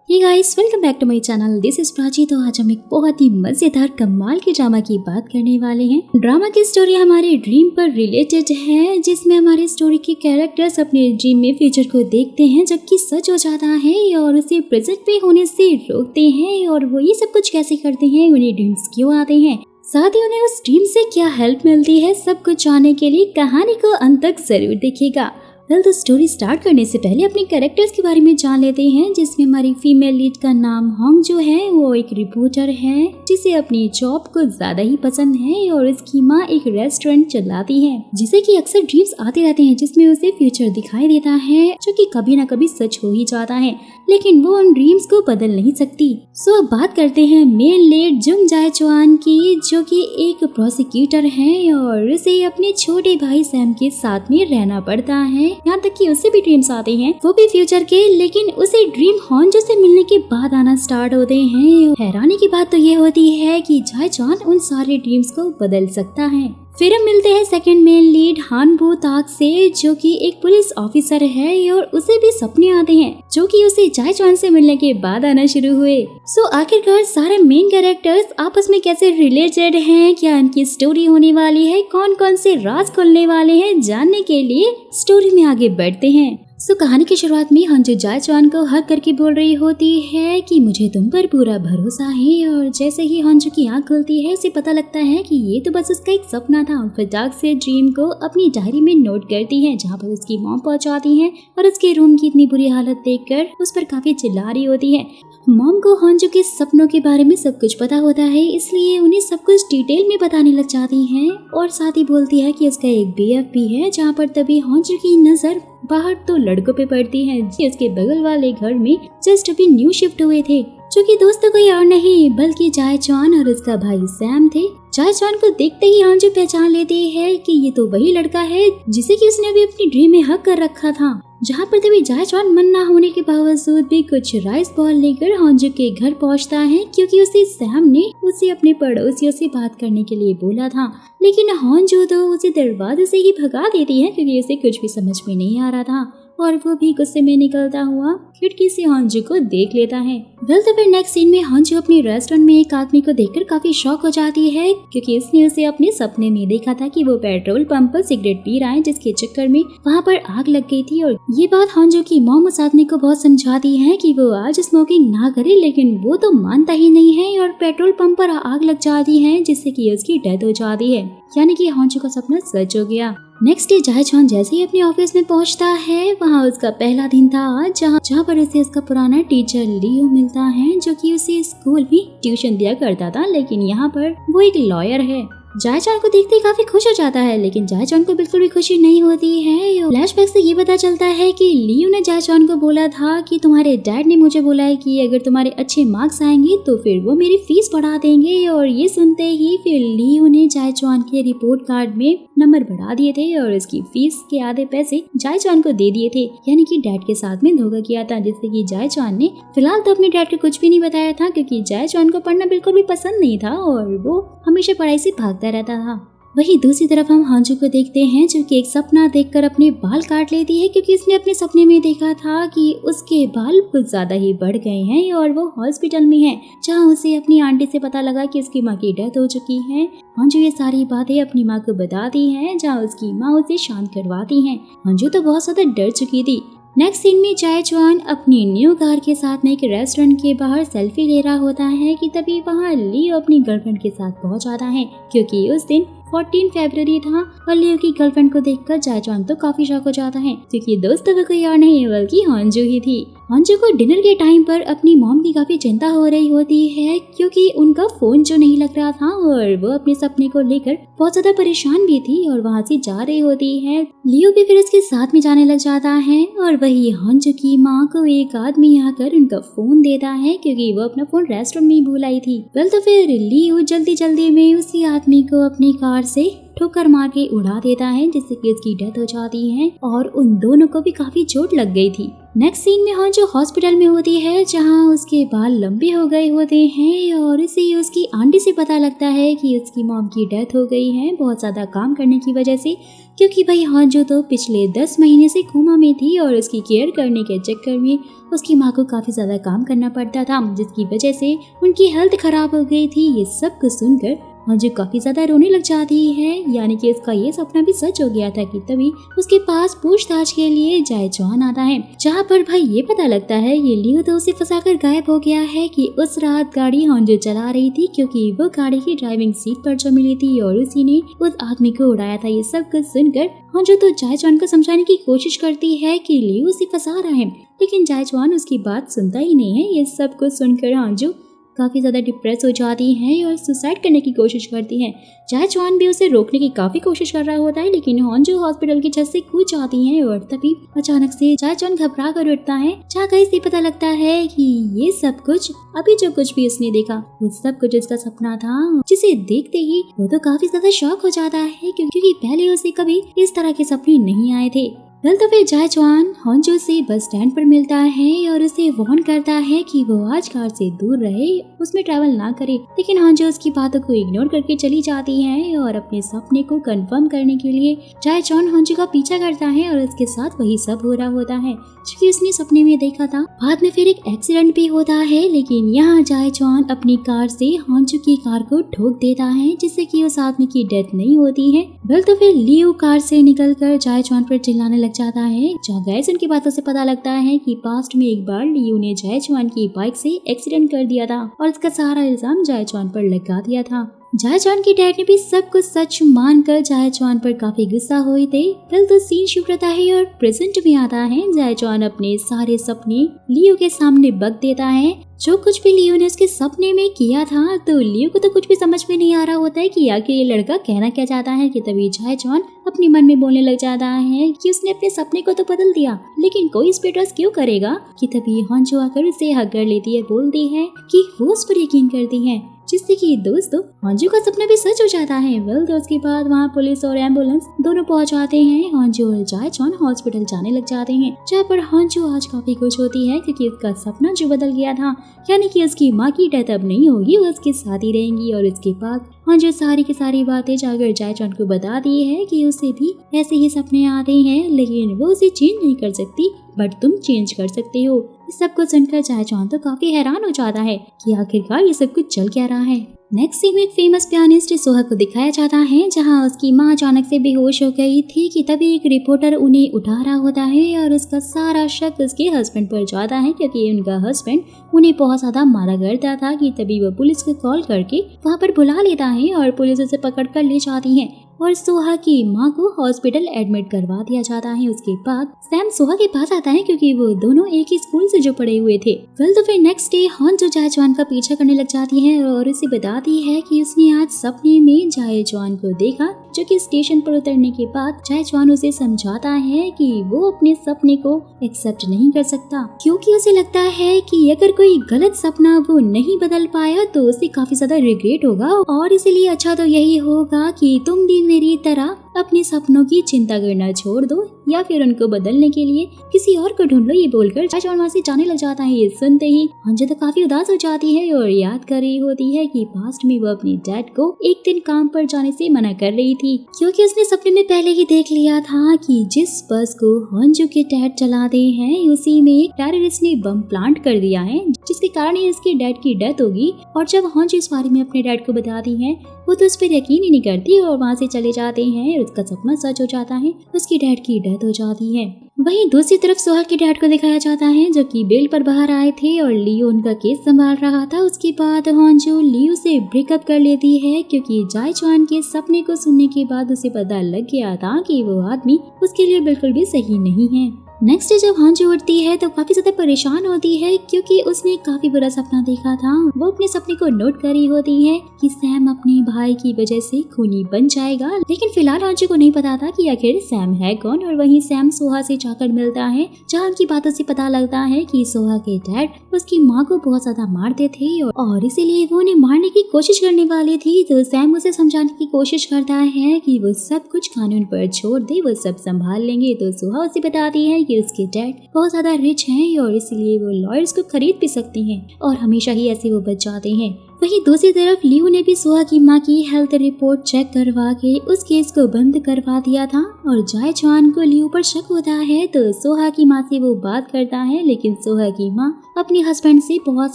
Hey guys, welcome back to my channel. This is Prachi. तो आज हम एक बहुत ही मजेदार कमाल के ड्रामा की बात करने वाले हैं। ड्रामा की स्टोरी हमारे ड्रीम पर रिलेटेड है, जिसमें हमारे स्टोरी के कैरेक्टर्स अपने ड्रीम में फ्यूचर को देखते हैं जबकि सच हो जाता है और उसे प्रेजेंट में होने से रोकते हैं। और वो ये सब कुछ कैसे करते हैं, उन्हें ड्रीम्स क्यों आते हैं, साथ ही उन्हें उस ड्रीम से क्या हेल्प मिलती है, सब कुछ जानने के लिए कहानी को अंत तक जरूर देखिएगा। तो स्टोरी स्टार्ट करने से पहले अपने कैरेक्टर्स के बारे में जान लेते हैं, जिसमें हमारी फीमेल लीड का नाम होंग जो है वो एक रिपोर्टर है जिसे अपनी जॉब को ज्यादा ही पसंद है और उसकी माँ एक रेस्टोरेंट चलाती है जिसे कि अक्सर ड्रीम्स आते रहते हैं जिसमें उसे फ्यूचर दिखाई देता है जो कि कभी ना कभी सच हो ही जाता है, लेकिन वो उन ड्रीम्स को बदल नहीं सकती। सो अब बात करते हैं मेन लीड जुंग जाए चुआन की, जो कि एक प्रोसिक्यूटर है और उसे अपने छोटे भाई सैम के साथ में रहना पड़ता है। यहाँ तक कि उसे भी ड्रीम्स आते हैं, वो भी फ्यूचर के, लेकिन उसे ड्रीम हॉन्जो से मिलने के बाद आना स्टार्ट होते हैं। हैरानी की बात तो ये होती है कि जाए चुआन उन सारे ड्रीम्स को बदल सकता है। फिर हम मिलते हैं सेकंड मेन लीड हान बो ताक से, जो कि एक पुलिस ऑफिसर है और उसे भी सपने आते हैं जो कि उसे जाए चुआन से मिलने के बाद आना शुरू हुए। सो आखिरकार सारे मेन कैरेक्टर्स आपस में कैसे रिलेटेड हैं, क्या इनकी स्टोरी होने वाली है, कौन कौन से राज खुलने वाले हैं, जानने के लिए स्टोरी में आगे बढ़ते हैं। सो कहानी की शुरुआत में हॉन्जो जाए चुआन को हक करके बोल रही होती है कि मुझे तुम पर पूरा भरोसा है। और जैसे ही हॉन्जो की आंख खुलती है उसे पता लगता है कि ये तो बस उसका एक सपना था। फटाक से ड्रीम को अपनी डायरी में नोट करती है, जहाँ पर उसकी मॉम पहुंचाती है और उसके रूम की इतनी बुरी हालत देखकर उस पर काफी चिल्ला रही होती है। मॉम को हॉन्जो के सपनों के बारे में सब कुछ पता होता है, इसलिए उन्हें सब कुछ डिटेल में बताने लग जाती है और साथ ही बोलती है कि उसका एक बीएफ भी है। जहाँ पर तभी हॉन्जो की नजर बाहर तो लड़कों पे पड़ती है जो उसके बगल वाले घर में जस्ट अभी न्यू शिफ्ट हुए थे, जो कि दोस्तों कोई और नहीं बल्कि जाए चुआन और उसका भाई सैम थे। जाए चुआन को देखते ही हॉन्जो पहचान लेती है कि ये तो वही लड़का है जिसे कि उसने अभी अपनी ड्रीम में हक कर रखा था। जहाँ पर तभी जाए चुआन मन ना होने के बावजूद भी कुछ राइस बॉल लेकर हॉन्जो के घर पहुँचता है, क्योंकि उसे सैम ने उसे अपने पड़ोसियों से बात करने के लिए बोला था। लेकिन हॉन्जो तो उसे दरवाजे से ही भगा देती है क्योंकि उसे कुछ भी समझ में नहीं आ रहा था और वो भी गुस्से में निकलता हुआ खिड़की से हॉन्जो को देख लेता है। तो फिर नेक्स्ट सीन में हॉन्जो अपने रेस्टोरेंट में एक आदमी को देखकर काफी शॉक हो जाती है, क्योंकि उसने उसे अपने सपने में देखा था कि वो पेट्रोल पंप पर सिगरेट पी रहा है, जिसके चक्कर में वहाँ पर आग लग गई थी। और ये बात हॉन्जो की मॉम उस आदमी को बहुत समझाती है कि वो आज स्मोकिंग ना करे, लेकिन वो तो मानता ही नहीं है और पेट्रोल पंप पर आग लग जाती है जिससे कि उसकी डेथ हो जाती है, यानी कि हॉन्जो का सपना सच हो गया। नेक्स्ट डे जाए चुआन जैसे ही अपने ऑफिस में पहुंचता है, वहाँ उसका पहला दिन था जहाँ पर उसे उसका पुराना टीचर लियो मिलता है, जो कि उसे स्कूल में ट्यूशन दिया करता था, लेकिन यहाँ पर वो एक लॉयर है। जाए चुआन को देखते ही काफी खुश हो जाता है, लेकिन जाए चुआन को बिल्कुल भी खुशी नहीं होती है। फ्लैशबैक से ये पता चलता है कि लियो ने जाए चुआन को बोला था कि तुम्हारे डैड ने मुझे बोला है कि अगर तुम्हारे अच्छे मार्क्स आएंगे तो फिर वो मेरी फीस बढ़ा देंगे। और ये सुनते ही फिर लियो ने जाए चुआन के रिपोर्ट कार्ड में नंबर बढ़ा दिए थे और उसकी फीस के आधे पैसे जाए चुआन को दे दिए थे, यानी कि डैड के साथ में धोखा किया था, जिससे कि जाए चुआन ने फिलहाल तो अपने डैड को कुछ भी नहीं बताया था, क्योंकि जाए चुआन को पढ़ना बिल्कुल भी पसंद नहीं था और वो हमेशा पढ़ाई से भागता रहता था। वहीं दूसरी तरफ हम हॉन्जो को देखते हैं, जो कि एक सपना देखकर अपने बाल काट लेती है, क्योंकि उसने अपने सपने में देखा था कि उसके बाल कुछ ज्यादा ही बढ़ गए हैं और वो हॉस्पिटल में है, जहां उसे अपनी आंटी से पता लगा कि उसकी माँ की डेथ हो चुकी है। हॉन्जो ये सारी बातें अपनी माँ को बताती है, जहाँ उसकी माँ उसे शांत करवाती है। हॉन्जो तो बहुत ज्यादा डर चुकी थी। नेक्स्ट सीन में जाए चुआन अपनी न्यू कार के साथ में एक रेस्टोरेंट के बाहर सेल्फी ले रहा होता है कि तभी वहाँ लियो अपनी गर्लफ्रेंड के साथ पहुंच जाता है, क्योंकि उस दिन 14 फरवरी था और लियो की गर्लफ्रेंड को देखकर जाए चुआन तो काफी शॉक हो जाता है, क्योंकि दोस्तों को कोई और नहीं बल्कि हॉन्जो ही थी। हॉन्जो को डिनर के टाइम पर अपनी मॉम की काफी चिंता हो रही होती है, क्योंकि उनका फोन जो नहीं लग रहा था और वो अपने सपने को लेकर बहुत ज्यादा परेशान भी थी और वहाँ से जा रही होती है। लियो भी फिर उसके साथ में जाने लग जाता है और वही हॉन्जो की माँ को एक आदमी आकर उनका फोन देता है, क्योंकि वो अपना फोन रेस्टोरेंट में ही भूल आई थी। तो फिर लियो जल्दी जल्दी में उसी आदमी को अपनी कार से ठोकर मार के उड़ा देता है, जिससे कि उसकी डेथ हो जाती है और उन दोनों को भी काफी चोट लग गई थी। नेक्स्ट सीन में हॉन्जो हॉस्पिटल में होती है जहाँ उसके बाल लंबे हो गए होते हैं और इसे उसकी आंटी से पता लगता है कि उसकी मॉम की डेथ हो गई है बहुत ज्यादा काम करने की वजह से, क्योंकि भाई हॉन्जो तो पिछले 10 महीने से कोमा में थी और उसकी केयर करने के चक्कर में उसकी माँ को काफी ज्यादा काम करना पड़ता था, जिसकी वजह से उनकी हेल्थ खराब हो गई थी। ये सब कुछ सुनकर हॉन्जो काफी ज्यादा रोने लग जाती है, यानी कि उसका ये सपना भी सच हो गया था कि तभी उसके पास पूछताछ के लिए जाए चौहान आता है, जहाँ पर भाई ये पता लगता है ये लियो तो उसे फंसाकर गायब हो गया है कि उस रात गाड़ी हॉन्जो चला रही थी, क्योंकि वो गाड़ी की ड्राइविंग सीट पर जो मिली थी और उसी ने उस आदमी को उड़ाया था। ये सब कुछ सुनकर हॉन्जो तो जाए चौहान को समझाने की कोशिश करती है कि लियो उसे फंसा रहा है, लेकिन जाए चौहान उसकी बात सुनता ही नहीं है। ये सब कुछ सुनकर हॉन्जो काफी ज्यादा डिप्रेस हो जाती है और सुसाइड करने की कोशिश करती है। जाए चौहान भी उसे रोकने की काफी कोशिश कर रहा होता है, लेकिन हॉन्जो हॉस्पिटल की छत से कूद जाती है और तभी अचानक से जाए चौहान घबरा कर उठता है, जहाँ कहीं से पता लगता है कि ये सब कुछ अभी जो कुछ भी उसने देखा वो सब कुछ उसका सपना था, जिसे देखते ही वो तो काफी ज्यादा शॉक हो जाता है, क्योंकि पहले उसे कभी इस तरह के सपने नहीं आए थे। कल तो फिर जाए चौहान हॉन्जो से बस स्टैंड पर मिलता है और उसे वार्न करता है कि वो आज कार से दूर रहे, उसमें ट्रैवल ना करे, लेकिन हॉन्जो उसकी बातों को इग्नोर करके चली जाती है और अपने सपने को कंफर्म करने के लिए जाए चौहान हॉन्जो का पीछा करता है और उसके साथ वही सब हो रहा होता है क्योंकि उसने सपने में देखा था। बाद में फिर एक एक्सीडेंट भी होता है, लेकिन यहाँ जाए चौहान अपनी कार से हॉन्जो की कार को ठोक देता है, जिससे कि उस आदमी की डेथ नहीं होती है। वेल तो फिर लियो कार से निकलकर जाए चौहान पर चिल्लाने लग जाता है, जहाँ गैस उनकी बातों से पता लगता है कि पास्ट में एक बार लियो ने जाए चौहान की बाइक से एक्सीडेंट कर दिया था और इसका सारा इल्जाम जाए चौहान पर लगा दिया था। जाए चौहान की डैड ने भी सब कुछ सच मानकर जाए चौहान पर काफी गुस्सा हुए थे। फिर तो सीन शिफ्ट होता है और प्रेजेंट में आता है। जाए चौहान अपने सारे सपने लियो के सामने बक देता है। जो कुछ भी लियो ने उसके सपने में किया था, तो लियो को तो कुछ भी समझ में नहीं आ रहा होता है कि आखिर ये लड़का कहना क्या चाहता है। कि तभी जाए चौहान अपने मन में बोलने लग जाता है कि उसने अपने सपने को तो बदल दिया, लेकिन कोई इस पे ट्रस्ट क्यों करेगा। कि तभी हॉन्जो आकर उसे हक कर लेती है, बोलती है कि वो उस पर यकीन करती है, जिससे कि दोस्तों हॉन्जो का सपना भी सच हो जाता है। वेल तो उसके बाद वहाँ पुलिस और एम्बुलेंस दोनों पहुँच जाते हैं। हॉन्जो और जाए चौहान हॉस्पिटल जाने लग जाते हैं, जहाँ पर हॉन्जो आज काफी खुश होती है क्योंकि उसका सपना जो बदल गया था, यानी कि उसकी माँ की डेथ अब नहीं होगी, वो उसके साथ ही रहेंगी। और उसके बाद हॉन्जो सारी की सारी बातें जाकर जाए चौहान को बता दी है कि उसे भी ऐसे ही सपने आते हैं, लेकिन वो उसे चेंज नहीं कर सकती, बट तुम चेंज कर सकते हो। इस सब कुछ सुनकर जाए चौहान तो काफी हैरान हो जाता है कि आखिरकार ये सब कुछ चल क्या रहा है। नेक्स्ट सीन में एक फेमस पियानिस्ट सोहा को दिखाया जाता है, जहां उसकी माँ अचानक से बेहोश हो गई थी। कि तभी एक रिपोर्टर उन्हें उठा रहा होता है और उसका सारा शक उसके हस्बैंड पर जाता है, क्योंकि उनका हस्बैंड उन्हें बहुत ज्यादा मारा करता था। कि तभी वो पुलिस को कॉल करके वहाँ पर बुला लेता है और पुलिस उसे पकड़ कर ले जाती है और सोहा की माँ को हॉस्पिटल एडमिट करवा दिया जाता है। उसके बाद सैम सोहा के पास आता है, क्योंकि वो दोनों एक ही स्कूल से जो पढ़े हुए थे। फिर तो फिर नेक्स्ट डे हॉन्जो जाए चौहान का पीछा करने लग जाती है और उसे बताती है कि उसने आज सपने में जाए चौहान को देखा, जो कि स्टेशन पर उतरने के बाद जाए चौहान उसे समझाता है कि वो अपने सपने को एक्सेप्ट नहीं कर सकता, क्योंकि उसे लगता है कि अगर कोई गलत सपना वो नहीं बदल पाया तो उसे काफी ज्यादा रिग्रेट होगा, और इसीलिए अच्छा तो यही होगा कि तुम भी मेरी तरह अपने सपनों की चिंता करना छोड़ दो या फिर उनको बदलने के लिए किसी और को ढूंढ लो। ये बोलकर जाए चौहान वहाँ से जाने लग जाता है। ये सुनते ही हॉन्जो तो काफी उदास हो जाती है और याद कर रही होती है कि पास्ट में वो अपने डैड को एक दिन काम पर जाने से मना कर रही थी, क्योंकि उसने सपने में पहले ही देख लिया था कि जिस बस को हॉन्जो के डैड चलाते हैं उसी में एक टेररिस्ट ने बम प्लांट कर दिया है, जिसके कारण ही इसके डैड की डेथ होगी। और जब हॉन्जो इस बारे में अपने डैड को बताती है, वो तो उस पर यकीन ही नहीं करती और वहाँ से चले जाते हैं। उसका सपना सच हो जाता है, उसकी डैड की डेथ हो जाती है। वहीं दूसरी तरफ सोहा के डैड को दिखाया जाता है, जो कि बेल पर बाहर आए थे और लियो उनका केस संभाल रहा था। उसके बाद हॉन्जो लियो से ब्रेकअप कर लेती है, क्योंकि जाए चौहान के सपने को सुनने के बाद उसे पता लग गया था कि वो आदमी उसके लिए बिल्कुल भी सही नहीं है। नेक्स्ट डे जब हॉन्जो उठती है तो काफी ज्यादा परेशान होती है, क्योंकि उसने काफी बुरा सपना देखा था। वो अपने सपने को नोट कर रही होती है कि सैम अपने भाई की वजह से खूनी बन जाएगा, लेकिन फिलहाल हॉन्जो को नहीं पता था कि आखिर सैम है कौन। और वहीं सैम सोहा से जाकर मिलता है, जहाँ उनकी बातों से पता लगता है कि सोहा के डैड उसकी माँ को बहुत ज्यादा मारते थे और इसीलिए वो उन्हें मारने की कोशिश करने वाली थी। तो सैम उसे समझाने की कोशिश करता है कि वो सब कुछ कानून पर छोड़ दे, वो सब संभाल लेंगे। तो सोहा उसे बताती है कि उसके डैड बहुत ज्यादा रिच हैं और इसलिए वो लॉयर्स को खरीद भी सकते हैं और हमेशा ही ऐसे वो बच जाते हैं। वहीं दूसरी तरफ लियो ने भी सोहा की माँ की हेल्थ रिपोर्ट चेक करवा के उस केस को बंद करवा दिया था और जाए चुआन को लियो पर शक होता है तो सोहा की माँ से वो बात करता है, लेकिन सोहा की माँ अपने हस्बैंड से बहुत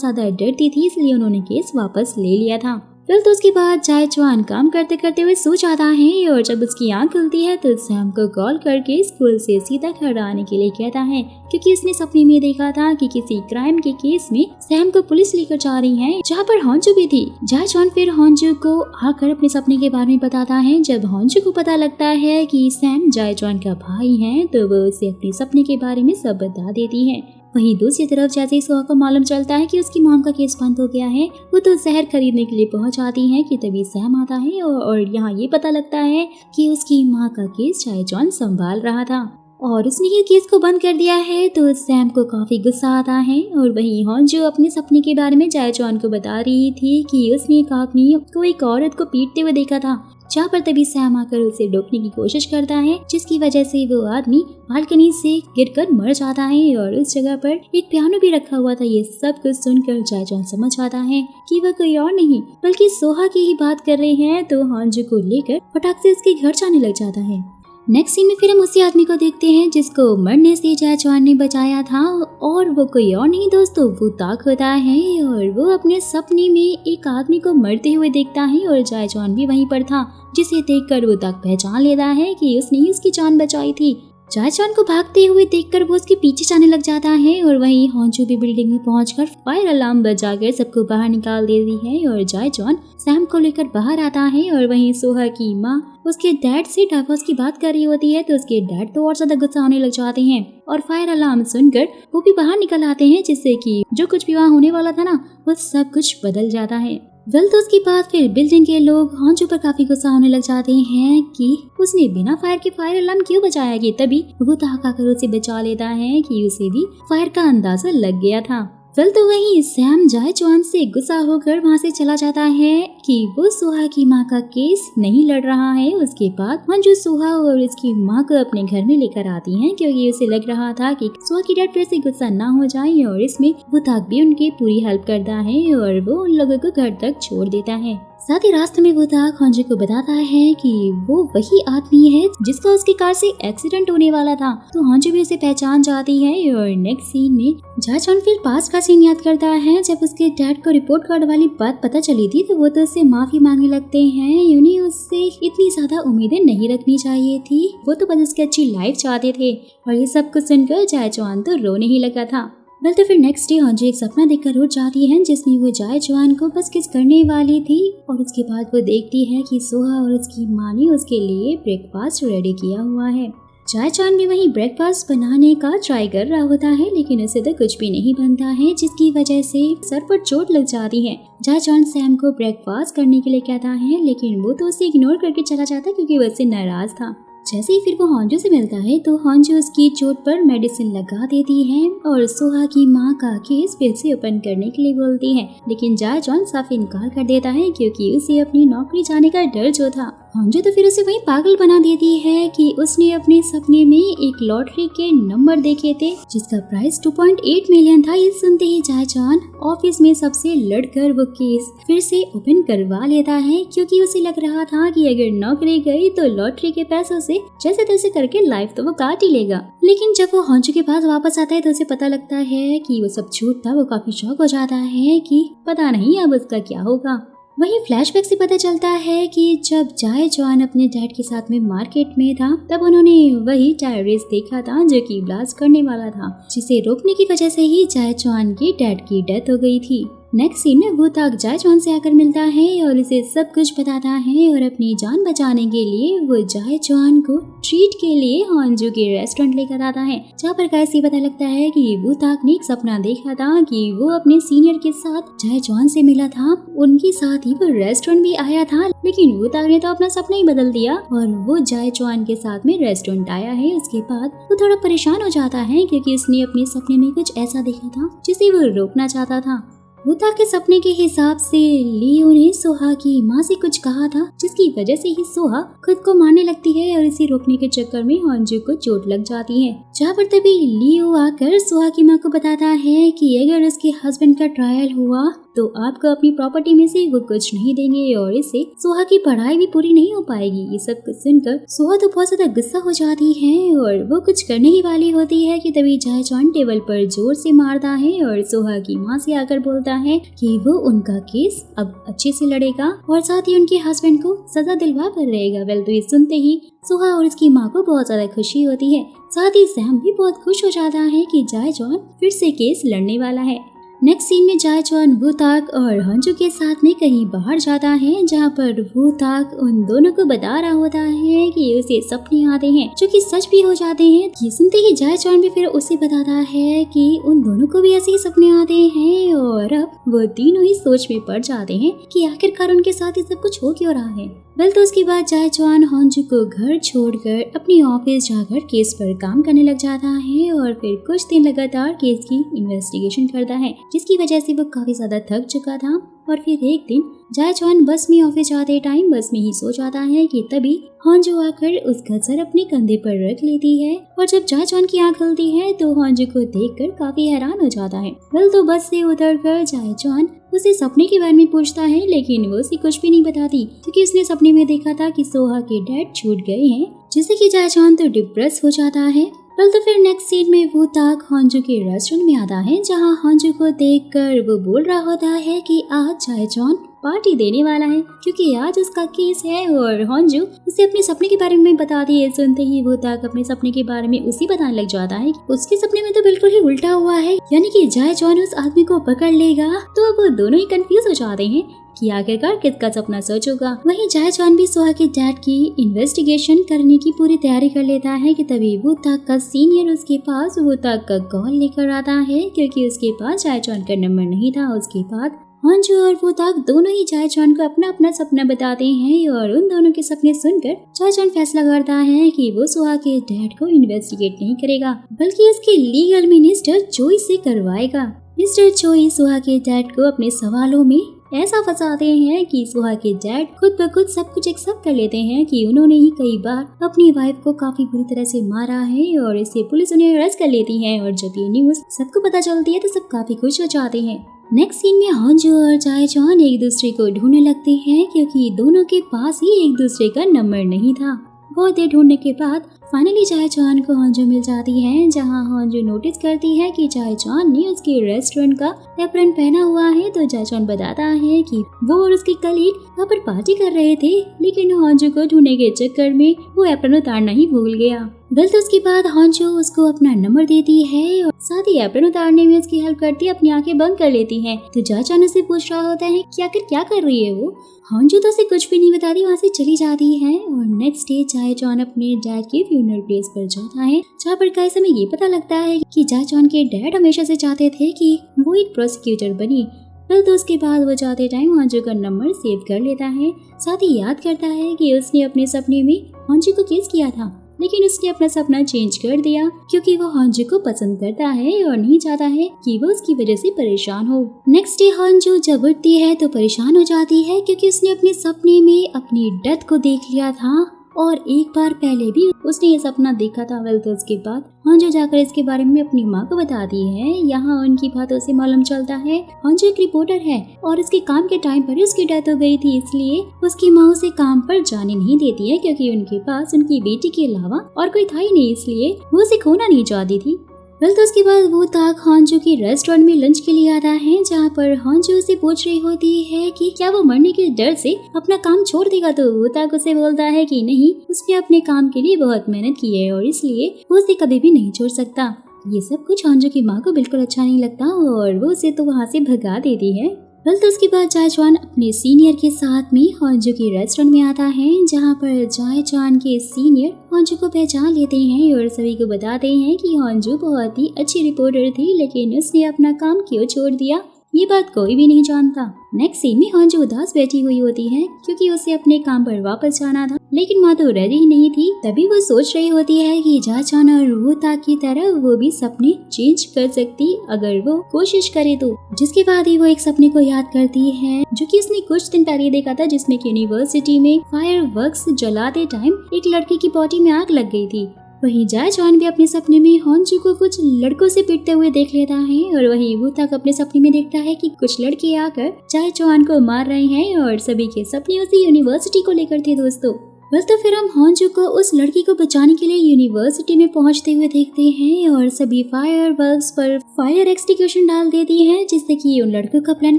ज्यादा डरती थी, इसलिए उन्होंने केस वापस ले लिया था। फिर तो उसके बाद जाए चुआन काम करते करते हुए सो जाता है और जब उसकी आंख खुलती है तो सैम को कॉल करके स्कूल से सीधा घर आने के लिए कहता है, क्योंकि उसने सपने में देखा था कि किसी क्राइम के केस में सैम को पुलिस लेकर जा रही है, जहाँ पर हॉन्जू भी थी। जाए चुआन फिर हॉन्जू को आकर अपने सपने के बारे में बताता है। जब हॉन्जू को पता लगता है कि सैम जाए चुआन का भाई है तो वो उसे अपने सपने के बारे में सब बता देती है। वहीं दूसरी तरफ जैसे ही सोहा को मालूम चलता है कि उसकी मॉम का केस बंद हो गया है, वो तो जहर खरीदने के लिए पहुंच जाती है कि तभी सैम आता है और यहाँ ये पता लगता है कि उसकी माँ का केस जाए चुआन संभाल रहा था और उसने ये केस को बंद कर दिया है। तो सैम को काफी गुस्सा आता है और वहीं हॉन्जू अपने सपने के बारे में जाए चुआन को बता रही थी कि उसने एक आदमी को एक औरत को पीटते हुए देखा था, जहाँ पर तभी सैम आकर उसे रोकने की कोशिश करता है, जिसकी वजह से वो आदमी बालकनी से गिरकर मर जाता है और उस जगह पर एक पियानो भी रखा हुआ था। ये सब कुछ सुनकर जाए चुआन समझ आता है कि वह कोई और नहीं बल्कि सोहा की ही बात कर रहे हैं, तो हॉन्जू को लेकर फटाक से उसके घर जाने लग जाता है। नेक्स्ट सीन में फिर हम उसी आदमी को देखते हैं जिसको मरने से जाए चुआन ने बचाया था और वो कोई और नहीं दोस्तों, वो ताक होता है और वो अपने सपने में एक आदमी को मरते हुए देखता है और जाए चुआन भी वहीं पर था, जिसे देखकर वो ताक पहचान लेता है कि उसने ही उसकी जान बचाई थी। जाए चुआन को भागते हुए देखकर वो उसके पीछे जाने लग जाता है और वहीं हॉन्जू भी बिल्डिंग में पहुंचकर फायर अलार्म बजाकर सबको बाहर निकाल देती है और जाए चुआन सैम को लेकर बाहर आता है और वहीं सोहा की माँ उसके डैड से डाइवोर्स की बात कर रही होती है, तो उसके डैड तो और ज्यादा गुस्सा होने लग जाते हैं और फायर अलार्म सुनकर वो भी बाहर निकल आते हैं, जिससे कि जो कुछ भी वहाँ होने वाला था ना वो सब कुछ बदल जाता है। तो उसके बाद फिर बिल्डिंग के लोग हॉन्जू पर काफी गुस्सा होने लग जाते हैं कि उसने बिना फायर के फायर अलार्म क्यों बजाया, कि तभी वो ताक आकर उसे बचा लेता है कि उसे भी फायर का अंदाजा लग गया था। तो वहीं सैम जाए चुआन से गुस्सा होकर वहाँ से चला जाता है कि वो सोहा की माँ का केस नहीं लड़ रहा है। उसके बाद मंजू सोहा और उसकी माँ को अपने घर में लेकर आती हैं, क्योंकि उसे लग रहा था कि सोहा की डैड फिर से गुस्सा ना हो जाए और इसमें वो ताक भी उनकी पूरी हेल्प करता है और वो उन लोगों को घर तक छोड़ देता है। साथ ही रास्ते में वो ताक हॉन्जू को बताता है कि वो वही आदमी है जिसका उसकी कार से एक्सीडेंट होने वाला था, तो हॉन्जू भी उसे पहचान जाती है। और नेक्स्ट सीन में जाए चुआन फिर पास का सीन याद करता है, जब उसके डैड को रिपोर्ट कार्ड वाली बात पता चली थी तो वो तो उससे माफी मांगने लगते हैं। उन्हें उससे इतनी ज्यादा उम्मीदें नहीं रखनी चाहिए थी, वो तो बस उसकी अच्छी लाइफ चाहते थे। और ये सब कुछ सुनकर जाए चुआन तो रोने ही लगा था। तो फिर नेक्स्ट डे हॉन्जू एक सपना देखकर उठ जाती है, जिसमें वो जाए चुआन को बस किस करने वाली थी और उसके बाद वो देखती है कि सोहा और उसकी माँ ने उसके लिए ब्रेकफास्ट रेडी किया हुआ है। जाए चुआन भी वही ब्रेकफास्ट बनाने का ट्राई कर रहा होता है, लेकिन उसे तो कुछ भी नहीं बनता है, जिसकी वजह से सर पर चोट लग जाती है। जाए चुआन सैम को ब्रेकफास्ट करने के लिए कहता है, लेकिन वो तो उसे इग्नोर करके चला जाता क्योंकि वो उससे नाराज था। जैसे ही फिर वो हॉन्जू से मिलता है तो हॉन्जू उसकी चोट पर मेडिसिन लगा देती है और सोहा की माँ का केस फिर से ओपन करने के लिए बोलती है, लेकिन जाए चुआन साफ इनकार कर देता है क्योंकि उसे अपनी नौकरी जाने का डर जो था। हॉन्जू तो फिर उसे वही पागल बना देती है कि उसने अपने सपने में एक लॉटरी के नंबर देखे थे जिसका प्राइस 2.8 मिलियन था। ये सुनते ही जाए चुआन ऑफिस में सबसे लड़कर वो केस फिर से ओपन करवा लेता है, क्योंकि उसे लग रहा था कि अगर नौकरी गई तो लॉटरी के पैसों से जैसे तैसे करके लाइफ तो वो काट ही लेगा। लेकिन जब वो हॉन्जू के पास वापस आता है तो उसे पता लगता है कि वो सब झूठ था। वो काफी शॉक हो जाता है कि पता नहीं अब उसका क्या होगा। वहीं फ्लैशबैक से पता चलता है कि जब जाए चुआन अपने डैड के साथ में मार्केट में था तब उन्होंने वही टेररिस्ट देखा था जो कि ब्लास्ट करने वाला था, जिसे रोकने की वजह से ही जाए चुआन के डैड की डेथ हो गई थी। नेक्स्ट सीन में वो ताक जाए चुआन से आकर मिलता है और उसे सब कुछ बताता है और अपनी जान बचाने के लिए वो जाए चुआन को ट्रीट के लिए हॉन्जू के रेस्टोरेंट लेकर आता है, जहाँ पर कैसे पता लगता है कि वो ताक ने एक सपना देखा था कि वो अपने सीनियर के साथ जाए चुआन से मिला था, उनके साथ ही वो रेस्टोरेंट भी आया था। लेकिन वो ताक ने तो अपना सपना ही बदल दिया और वो जाए चुआन के साथ में रेस्टोरेंट आया है। उसके बाद वो थोड़ा परेशान हो जाता है क्योंकि उसने अपने सपने में कुछ ऐसा देखा था जिसे वो रोकना चाहता था। वूताक के सपने के हिसाब से लियो ने सोहा की माँ से कुछ कहा था, जिसकी वजह से ही सोहा खुद को मारने लगती है और इसे रोकने के चक्कर में हॉन्जू को चोट लग जाती है। जहाँ पर तभी लियो आकर सोहा की माँ को बताता है कि अगर उसके हस्बैंड का ट्रायल हुआ तो आपको अपनी प्रॉपर्टी में से वो कुछ नहीं देंगे और इससे सोहा की पढ़ाई भी पूरी नहीं हो पाएगी। ये सब कुछ सुनकर सोहा तो बहुत ज्यादा गुस्सा हो जाती है और वो कुछ करने ही वाली होती है कि तभी जायचॉन टेबल पर जोर से मारता है और सोहा की माँ से आकर बोलता है कि वो उनका केस अब अच्छे से लड़ेगा और साथ ही उनके हस्बैंड को सजा दिलवा कर रहेगा। वेल तो ये सुनते ही सोहा और उसकी माँ को बहुत ज्यादा खुशी होती है। साथ ही सैम भी बहुत खुश हो जाता है कि जायचॉन फिर से केस लड़ने वाला है। नेक्स्ट सीन में जायचॉन वूताक और हॉन्जू के साथ में कहीं बाहर जाता है, जहाँ पर वूताक उन दोनों को बता रहा होता है कि उसे सपने आते हैं जो कि सच भी हो जाते हैं। ये सुनते ही जायचॉन भी फिर उसे बताता है कि उन दोनों को भी ऐसे ही सपने आते हैं और अब वो तीनों ही सोच में पड़ जाते हैं कि आखिरकार उनके साथ ये सब कुछ हो क्यों रहा है। वेल तो उसके बाद जायचॉन हॉन्जू को घर छोड़कर अपने ऑफिस जाकर केस पर काम करने लग जाता है और फिर कुछ दिन लगातार केस की इन्वेस्टिगेशन करता है, जिसकी वजह से वो काफी ज्यादा थक चुका था। और फिर एक दिन जायचॉन बस में ऑफिस जाते टाइम बस में ही सो जाता है कि तभी हॉन्जू आकर उस गजर अपने कंधे पर रख लेती है और जब जायचॉन की आंख खुलती है तो हॉन्जू को देखकर काफी हैरान हो जाता है। वेल तो बस से उतरकर जायचॉन उसे सपने के बारे में पूछता है, लेकिन वो उसे कुछ भी नहीं बताती क्योंकि उसने सपने में देखा था कि सोहा के डैड छूट गए हैं, जिससे कि जायचॉन तो डिप्रेस हो जाता है। वेल तो फिर नेक्स्ट सीन में वूताक हॉन्जू के रेस्टोरेंट में आता है, जहाँ हॉन्जू को देखकर वो बोल रहा होता है कि आज जायचॉन पार्टी देने वाला है क्योंकि आज उसका केस है और हॉन्जू उसे अपने सपने के बारे में बताती है। सुनते ही वूताक अपने सपने के बारे में उसी बताने लग जाता है। उसके सपने में तो बिल्कुल ही उल्टा हुआ है, यानी कि जायचॉन उस आदमी को पकड़ लेगा। तो वो दोनों ही कंफ्यूज हो जाते हैं कि आखिरकार किसका सपना सच होगा। वहीं जायचॉन भी सोहा के डैड की इन्वेस्टिगेशन करने की पूरी तैयारी कर लेता है कि तभी वूताक का सीनियर उसके पास वूताक का कॉल लेकर आता है, क्योंकि उसके पास जायचॉन का नंबर नहीं था। उसके बाद हॉन्जू और वूताक दोनों ही जायचॉन को अपना अपना सपना बताते हैं और उन दोनों के सपने सुनकर जायचॉन फैसला करता है कि वो सोहा के डैड को इन्वेस्टिगेट नहीं करेगा बल्कि उसके लीगल मिनिस्टर चोई से करवाएगा। मिस्टर चोई सोहा के डैड को अपने सवालों में ऐसा फंसाते हैं कि सोहा के डैड खुद ब खुद सब कुछ एक्सेप्ट कर लेते हैं कि उन्होंने ही कई बार अपनी वाइफ को काफी बुरी तरह से मारा है और इससे पुलिस उन्हें अरेस्ट कर लेती है। और जब ये न्यूज सबको पता चलती है तो सब काफी खुश हो जाते हैं। नेक्स्ट सीन में हॉन्जू और जायचॉन एक दूसरे को ढूंढने लगते हैं क्योंकि दोनों के पास ही एक दूसरे का नंबर नहीं था। बहुत देर ढूंढने के बाद फाइनली जायचॉन को हॉन्जू मिल जाती है, जहां हॉन्जू नोटिस करती है कि जायचॉन ने उसके रेस्टोरेंट का एप्रन पहना हुआ है। तो जायचॉन बताता है कि वो और उसके कलीग वहाँ पर पार्टी कर रहे थे, लेकिन हॉन्जू को ढूंढने के चक्कर में वो एप्रन उतारना ही भूल गया। वेल तो उसके बाद हॉन्जू उसको अपना नंबर देती है और साथ ही एप्रन उतारने में उसकी हेल्प करती है, अपनी आंखें बंद कर लेती है। तो जायचॉन उसे पूछ रहा होता है कि आखिर क्या कर रही है वो। हॉन्जू तो उसे कुछ भी नहीं बताती, वहाँ से चली जाती है। और नेक्स्ट डे जायचॉन अपने डैड के फ्यूनरल प्लेस पर जाता है, जहाँ पर कई समय ये पता लगता है कि जायचॉन के डैड हमेशा से चाहते थे कि वो एक प्रोसिक्यूटर बने। फिर तो उसके बाद वो जाते टाइम हॉन्जू का नंबर सेव कर लेता है, साथ ही याद करता है कि उसने अपने सपने में हॉन्जू को किस किया था, लेकिन उसने अपना सपना चेंज कर दिया क्योंकि वो हॉन्जू को पसंद करता है और नहीं चाहता है कि वो उसकी वजह से परेशान हो। नेक्स्ट डे हॉन्जू जब उठती है तो परेशान हो जाती है क्योंकि उसने अपने सपने में अपनी डेथ को देख लिया था और एक बार पहले भी उसने ये सपना देखा था। वेल तो उसके बाद हॉन्जू जाकर इसके बारे में अपनी माँ को बताती है। यहाँ उनकी बातों से मालूम चलता है हॉन्जू एक रिपोर्टर है और उसके काम के टाइम पर उसकी डेथ हो गई थी, इसलिए उसकी माँ उसे काम पर जाने नहीं देती है क्योंकि उनके पास उनकी बेटी के अलावा और कोई था ही नहीं, इसलिए वो उसे खोना नहीं चाहती थी। वेल तो उसके बाद वूताक हॉन्जू के रेस्टोरेंट में लंच के लिए आता है, जहाँ पर हॉन्जू उसे पूछ रही होती है कि क्या वो मरने के डर से अपना काम छोड़ देगा। तो वूताक उसे बोलता है कि नहीं, उसने अपने काम के लिए बहुत मेहनत की है और इसलिए वो उसे कभी भी नहीं छोड़ सकता। ये सब कुछ हॉन्जू की माँ को बिल्कुल अच्छा नहीं लगता और वो उसे तो वहाँ से भगा देती है। वेल तो उसके बाद जायचॉन अपने सीनियर के साथ में हॉन्जू के रेस्टोरेंट में आता है, जहाँ पर जायचॉन के सीनियर हॉन्जू को पहचान लेते हैं और सभी को बताते हैं कि हॉन्जू बहुत ही अच्छी रिपोर्टर थी, लेकिन उसने अपना काम क्यों छोड़ दिया। ये बात कोई भी नहीं जानता। नेक्स्ट सीन में हॉन्जू उदास बैठी हुई होती है क्योंकि उसे अपने काम पर वापस जाना था, लेकिन माँ तो रेडी ही नहीं थी। तभी वो सोच रही होती है कि जाचान और वुताक की तरह वो भी सपने चेंज कर सकती अगर वो कोशिश करे तो। जिसके बाद ही वो एक सपने को याद करती है जो कि उसने कुछ दिन पहले देखा था, जिसमें कि यूनिवर्सिटी में फायर वर्क्स जलाते टाइम एक लड़के की बॉडी में आग लग गई थी। वहीं जायचवान भी अपने सपने में हॉन्जू को कुछ लड़कों से पिटते हुए देख लेता है और वहीं वुताक अपने सपने में देखता है कि कुछ लड़के आकर जायचवान को मार रहे हैं और सभी के सपने उसी यूनिवर्सिटी को लेकर थे दोस्तों। बस तो फिर हम हॉन्जू को उस लड़की को बचाने के लिए यूनिवर्सिटी में पहुंचते हुए देखते हैं और सभी फायर वर्क्स पर फायर एक्सटिंग्विशन डाल देती हैं, जिससे कि उन लड़कों का प्लान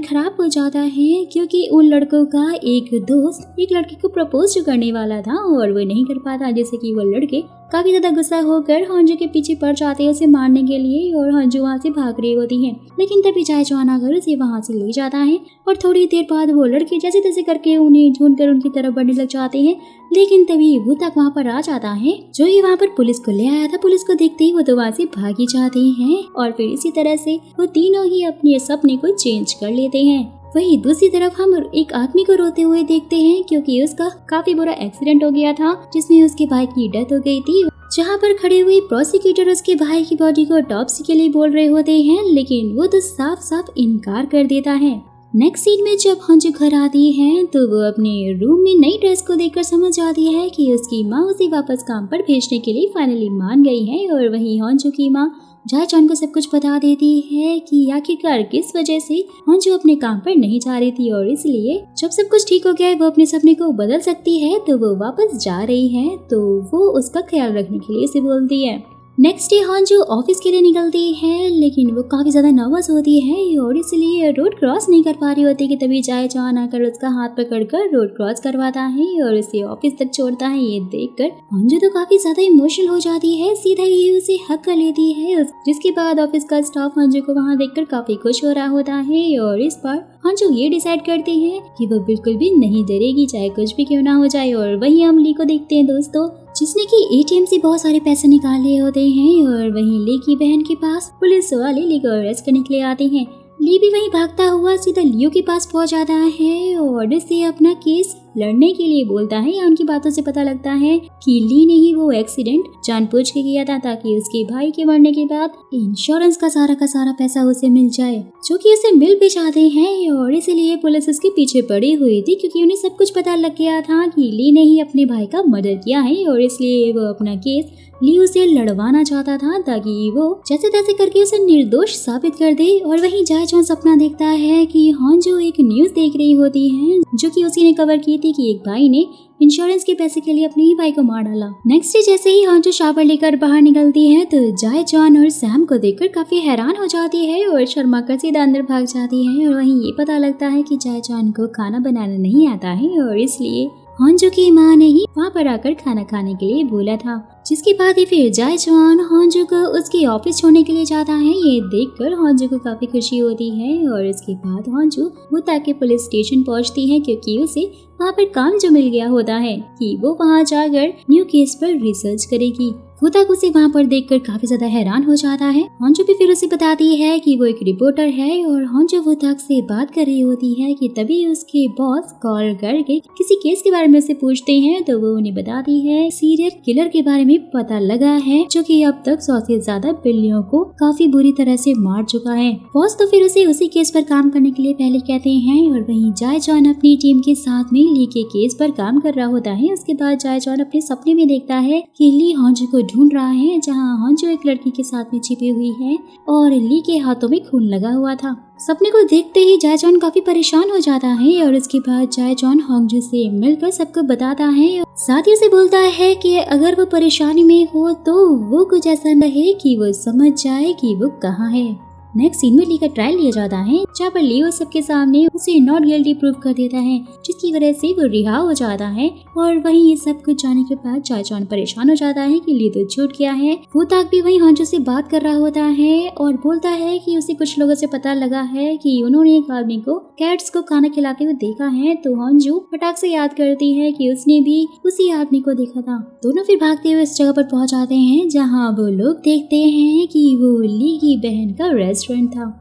खराब हो जाता है क्योंकि उन लड़कों का एक दोस्त एक लड़की को प्रपोज करने वाला था और वो नहीं कर पाता, जैसे कि वो लड़के काफी ज्यादा गुस्सा होकर हॉन्जू के पीछे पड़ जाते हैं उसे मारने के लिए और हॉन्जू वहाँ से भाग रही होती है। लेकिन तभी जायचवान आकर उसे वहाँ से ले जाता है और थोड़ी देर बाद वो लड़के जैसे तैसे करके उन्हें ढूंढकर उनकी तरफ बढ़ने लग जाते हैं। लेकिन तभी वुताक वहाँ पर आ जाता है जो ही वहाँ पर पुलिस को ले आया था। पुलिस को देखते ही वो तो वहाँ से भागी जाते हैं और फिर इसी तरह से वो तीनों ही अपने सपने को चेंज कर लेते हैं। वहीं दूसरी तरफ हम एक आदमी को रोते हुए देखते हैं क्योंकि उसका काफी बुरा एक्सीडेंट हो गया था जिसमें उसके भाई की डेथ हो गई थी। जहाँ पर खड़े हुए प्रोसिक्यूटर उसके भाई की बॉडी को ऑटोप्सी के लिए बोल रहे होते हैं, लेकिन वो तो साफ साफ इनकार कर देता है। नेक्स्ट सीन में जब हॉन्जू घर आती है तो वो अपने रूम में नई ड्रेस को देखकर समझ जाती है कि उसकी माँ उसे वापस काम पर भेजने के लिए फाइनली मान गई है। और वहीं हॉन्जू की माँ जायचवान को सब कुछ बता देती है कि आखिरकार किस वजह से हॉन्जू अपने काम पर नहीं जा रही थी और इसलिए जब सब कुछ ठीक हो गया है वो अपने सपने को बदल सकती है तो वो वापस जा रही है, तो वो उसका ख्याल रखने के लिए उसे बोलती है। नेक्स्ट डे हॉन्जू ऑफिस के लिए निकलती है, लेकिन वो काफी ज्यादा नर्वस होती है और इसलिए रोड क्रॉस नहीं कर पा रही होती कि तभी जायचवान आकर उसका हाथ पकड़कर रोड क्रॉस करवाता है और उसे ऑफिस तक छोड़ता है। ये देखकर हॉन्जू तो काफी ज्यादा इमोशनल हो जाती है, सीधा ही उसे हक कर लेती है। जिसके बाद ऑफिस का स्टाफ हॉन्जू को वहाँ देखकर काफी खुश हो रहा होता है और इस बार हॉन्जू ये डिसाइड करती है कि वो बिल्कुल भी नहीं डरेगी, चाहे कुछ भी क्यों ना हो जाए। और वहीं हम ली को देखते हैं दोस्तों, जिसने कि एटीएम से बहुत सारे पैसे निकाले होते हैं और वहीं ली की बहन के पास पुलिस वाले ली को अरेस्ट करने के लिए आते हैं। ली भी वहीं भागता हुआ सीधा लियो के पास पहुंच जाता है और इससे अपना केस लड़ने के लिए बोलता है। या उनकी बातों से पता लगता है कि ली ने ही वो एक्सीडेंट जानबूझ के किया था ताकि उसके भाई के मरने के बाद इंश्योरेंस का सारा पैसा उसे मिल जाए, जो कि उसे मिल भी जाते हैं। और इसीलिए पुलिस उसके पीछे पड़ी हुई थी क्योंकि उन्हें सब कुछ पता लग गया था कि ली ने ही अपने भाई का मर्डर किया है और इसलिए वो अपना केस ली उसे लड़वाना चाहता था ताकि वो जैसे तैसे करके उसे निर्दोष साबित कर दे। और वहीं जायचवान सपना देखता है कि हॉन्जू एक न्यूज देख रही होती है जो कि उसी ने कवर की थी कि एक भाई ने इंश्योरेंस के पैसे के लिए अपने ही भाई को मार डाला। नेक्स्ट डे जैसे ही हॉन्जू शावर लेकर बाहर निकलती है तो जायचवान और सैम को देखकर काफी हैरान हो जाती है और शर्मा कर सीधा अंदर भाग जाती है। और वहीं ये पता लगता है कि जायचवान को खाना बनाना नहीं आता है और इसलिए हॉन्जू की माँ ने ही वहाँ पर आकर खाना खाने के लिए बोला था। जिसके बाद ही फिर जायचवान हॉन्जू को उसके ऑफिस छोड़ने के लिए जाता है। ये देखकर हॉन्जू को काफी खुशी होती है और इसके बाद हॉन्जू वुताक के पुलिस स्टेशन पहुंचती है क्योंकि उसे वहाँ पर काम जो मिल गया होता है कि वो वहाँ जाकर न्यू केस पर रिसर्च करेगी। वुताक उसे वहाँ पर देखकर काफी ज्यादा हैरान हो जाता है। हॉन्जू भी फिर उसे बताती है कि वो एक रिपोर्टर है और हॉन्जू वुताक से बात कर रही होती है कि तभी उसके बॉस कॉल करके किसी केस के बारे में उसे पूछते हैं तो वो उन्हें बताती है सीरियल किलर के बारे में पता लगा है जो कि अब तक 100 से ज्यादा बिल्लियों को काफी बुरी तरह से मार चुका है। बॉस तो फिर उसे उसी केस पर काम करने के लिए पहले कहते हैं और वहीं जायचवान अपनी टीम के साथ में ली के केस पर काम कर रहा होता है। उसके बाद जायचवान अपने सपने में देखता है कि ली हॉन्जू को ढूंढ रहा है, जहाँ हॉन्जू एक लड़की के साथ में छिपी हुई है और ली के हाथों में खून लगा हुआ था। सपने को देखते ही जायचवान काफी परेशान हो जाता है और उसके बाद जायचवान हॉन्जू से मिलकर सबको बताता है। साथ ही उसे बोलता है कि अगर वो परेशानी में हो तो वो कुछ ऐसा न है कि वो समझ जाए कि वो कहाँ है। नेक्स्ट सीन में ली का ट्रायल लिया जाता है जहाँ पर ली सबके सामने उसे नॉट गिल्टी प्रूव कर देता है, जिसकी वजह से वो रिहा हो जाता है। और वहीं ये सब कुछ जाने के बाद जायचवान परेशान हो जाता है कि ली तो छूट गया है। वुताक भी वहीं हॉन्जू से बात कर रहा होता है और बोलता है कि उसे कुछ लोगों से पता लगा है कि उन्होंने एक आदमी को कैट्स को खाना खिलाते हुए देखा है। तो हॉन्जू फटाक से याद करती है कि उसने भी उसी आदमी को देखा था। दोनों फिर भागते हुए इस जगह पर पहुंच जाते हैं जहाँ वो लोग देखते हैं कि वो ली की बहन का रेस्टोरेंट था।